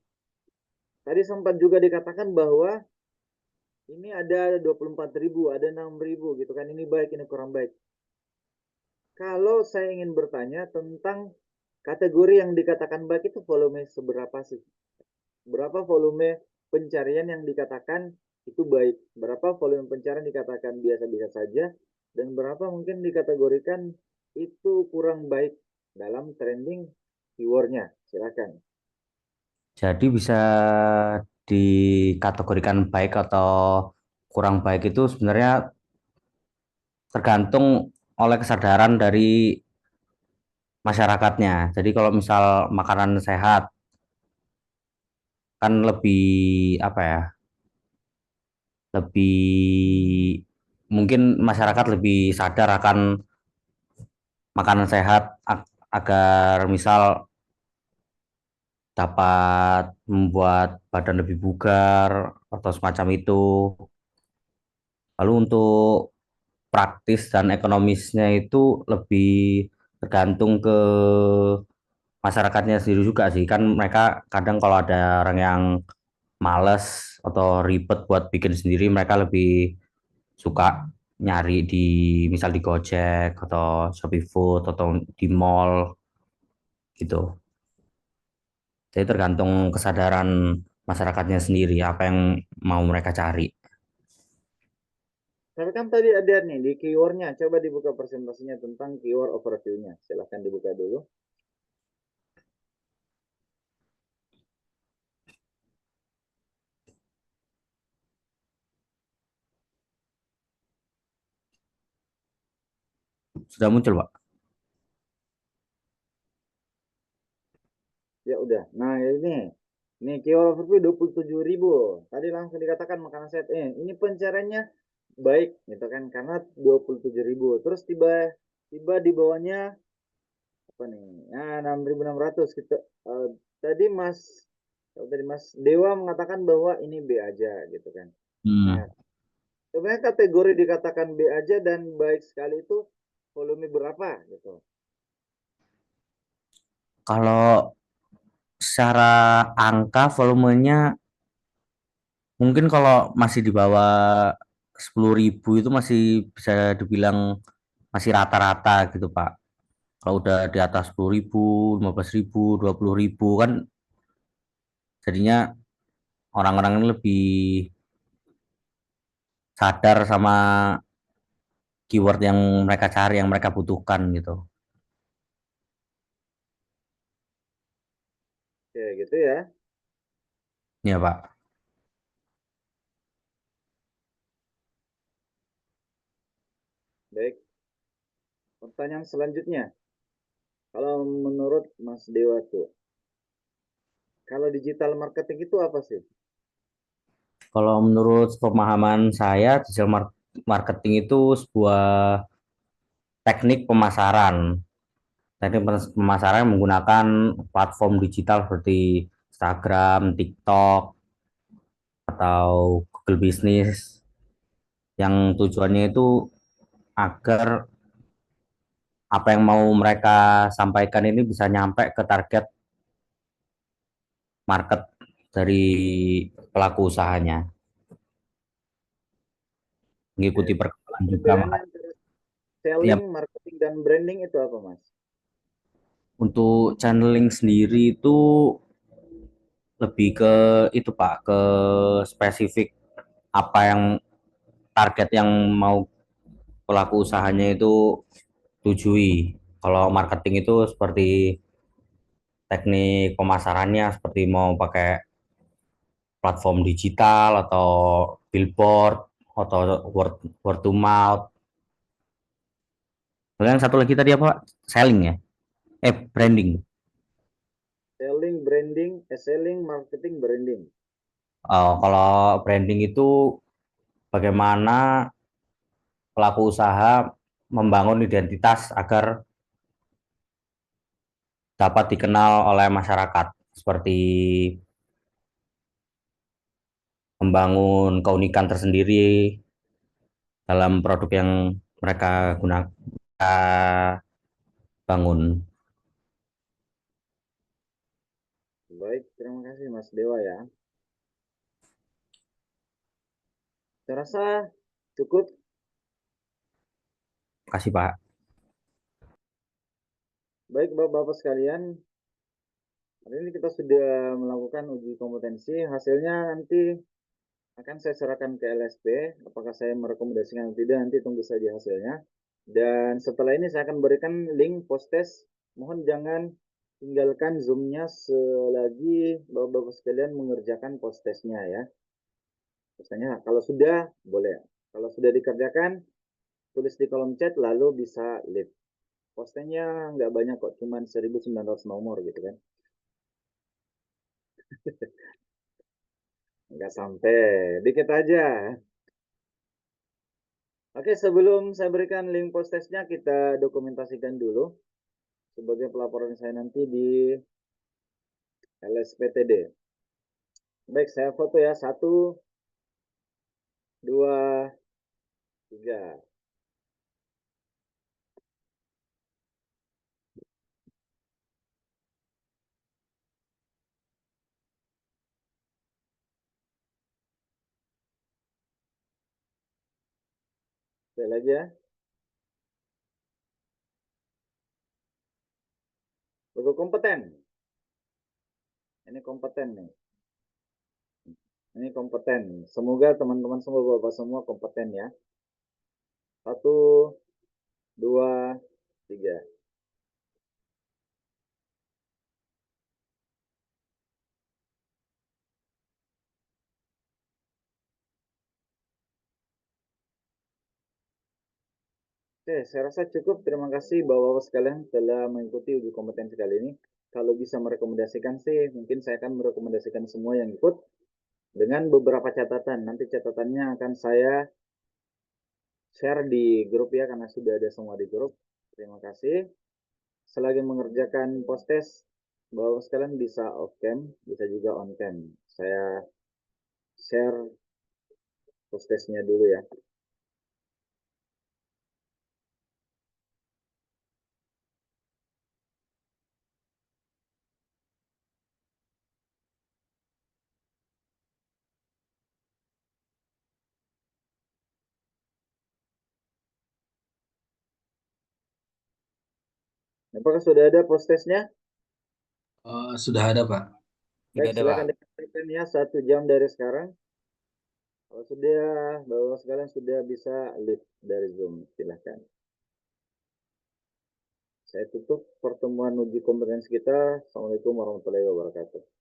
tadi sempat juga dikatakan bahwa ini ada 24.000, ada 6.000 gitu kan. Ini baik, ini kurang baik. Kalau saya ingin bertanya tentang kategori yang dikatakan baik itu volume seberapa sih? Berapa volume pencarian yang dikatakan itu baik, berapa volume pencarian dikatakan biasa-biasa saja, dan berapa mungkin dikategorikan itu kurang baik dalam trending keywordnya. Silakan. Jadi bisa dikategorikan baik atau kurang baik itu sebenarnya tergantung oleh kesadaran dari masyarakatnya. Jadi kalau misal makanan sehat kan lebih apa ya? Lebih mungkin masyarakat lebih sadar akan makanan sehat agar misal dapat membuat badan lebih bugar atau semacam itu. Lalu untuk praktis dan ekonomisnya itu lebih tergantung ke masyarakatnya sendiri juga sih. Kan mereka kadang kalau ada orang yang males atau ribet buat bikin sendiri, mereka lebih suka nyari di misal di Gojek atau Shopee Food atau di mall gitu. Jadi tergantung kesadaran masyarakatnya sendiri apa yang mau mereka cari. Tapi kan tadi ada nih di keywordnya, coba dibuka presentasinya tentang keyword overview-nya. Silahkan dibuka dulu. Sudah muncul, Pak? Ya udah. Nah ini keyword overview 27.000. Tadi langsung dikatakan makanan sehat. Ini pencariannya baik gitu kan karena 27.000. Terus tiba di bawahnya apa nih? Ya 6.600 gitu. Tadi Mas Dewa mengatakan bahwa ini B aja gitu kan. Nah, Hmm. sebenarnya kategori dikatakan B aja dan baik sekali itu volume berapa gitu. Kalau secara angka volumenya mungkin kalau masih di bawah 10.000 itu masih bisa dibilang masih rata-rata gitu Pak. Kalau udah di atas 10.000, 15.000, 20.000 kan jadinya orang-orang ini lebih sadar sama keyword yang mereka cari, yang mereka butuhkan gitu. Oke, gitu ya. Ya Pak. Baik. Pertanyaan selanjutnya. Kalau menurut Mas Dewa tuh, kalau digital marketing itu apa sih? Kalau menurut pemahaman saya, digital marketing itu sebuah teknik pemasaran. Teknik pemasaran menggunakan platform digital seperti Instagram, TikTok, atau Google Business yang tujuannya itu agar apa yang mau mereka sampaikan ini bisa nyampe ke target market dari pelaku usahanya, mengikuti perkembangan juga. Perbedaan Makanya antara tiap selling, marketing, dan branding itu apa, Mas? untuk channeling sendiri itu lebih ke itu Pak, ke spesifik apa yang target yang mau pelaku usahanya itu tujui. Kalau marketing itu seperti teknik pemasarannya seperti mau pakai platform digital atau billboard atau word word to mouth. Lalu yang satu lagi tadi apa? Selling ya? Branding. Selling, marketing, branding. Kalau branding itu bagaimana pelaku usaha membangun identitas agar dapat dikenal oleh masyarakat, seperti membangun keunikan tersendiri dalam produk yang mereka gunakan bangun. Baik, terima kasih Mas Dewa ya. Saya rasa cukup. Kasih Pak. Baik, Bapak-Bapak sekalian. Hari ini kita sudah melakukan uji kompetensi. Hasilnya nanti akan saya serahkan ke LSP. Apakah saya merekomendasikan atau tidak, nanti tunggu saja hasilnya. Dan setelah ini saya akan berikan link post test. Mohon jangan tinggalkan Zoom-nya selagi Bapak-Bapak sekalian mengerjakan post testnya ya. Misalnya kalau sudah, boleh. Kalau sudah dikerjakan, tulis di kolom chat lalu bisa leave. Posternya nggak banyak kok, cuman 1900 nomor gitu kan. Nggak sampai, dikit aja. Oke, sebelum saya berikan link post testnya, kita dokumentasikan dulu sebagai pelaporan saya nanti di LSPTD. Baik, saya foto ya. 1, 2, 3. Sekali lagi ya. Logo kompeten. Ini kompeten nih. Ini kompeten. Semoga teman-teman semua, Bapak semua kompeten ya. 1, 2, 3. Oke, saya rasa cukup. Terima kasih Bapak-Bapak sekalian telah mengikuti uji kompetensi kali ini. Kalau bisa merekomendasikan sih, mungkin saya akan merekomendasikan semua yang ikut dengan beberapa catatan. Nanti catatannya akan saya share di grup ya, karena sudah ada semua di grup. Terima kasih. Selagi mengerjakan post test, Bapak sekalian bisa off cam, bisa juga on cam. Saya share post testnya dulu ya. Apakah sudah ada post testnya? Sudah ada, Pak. Tidak Baik, ada, Pak. silakan dikerjakan ya 1 jam dari sekarang. Kalau sudah, Bapak sekalian sudah bisa leave dari Zoom, silahkan. Saya tutup pertemuan uji kompetensi kita. Assalamualaikum warahmatullahi wabarakatuh.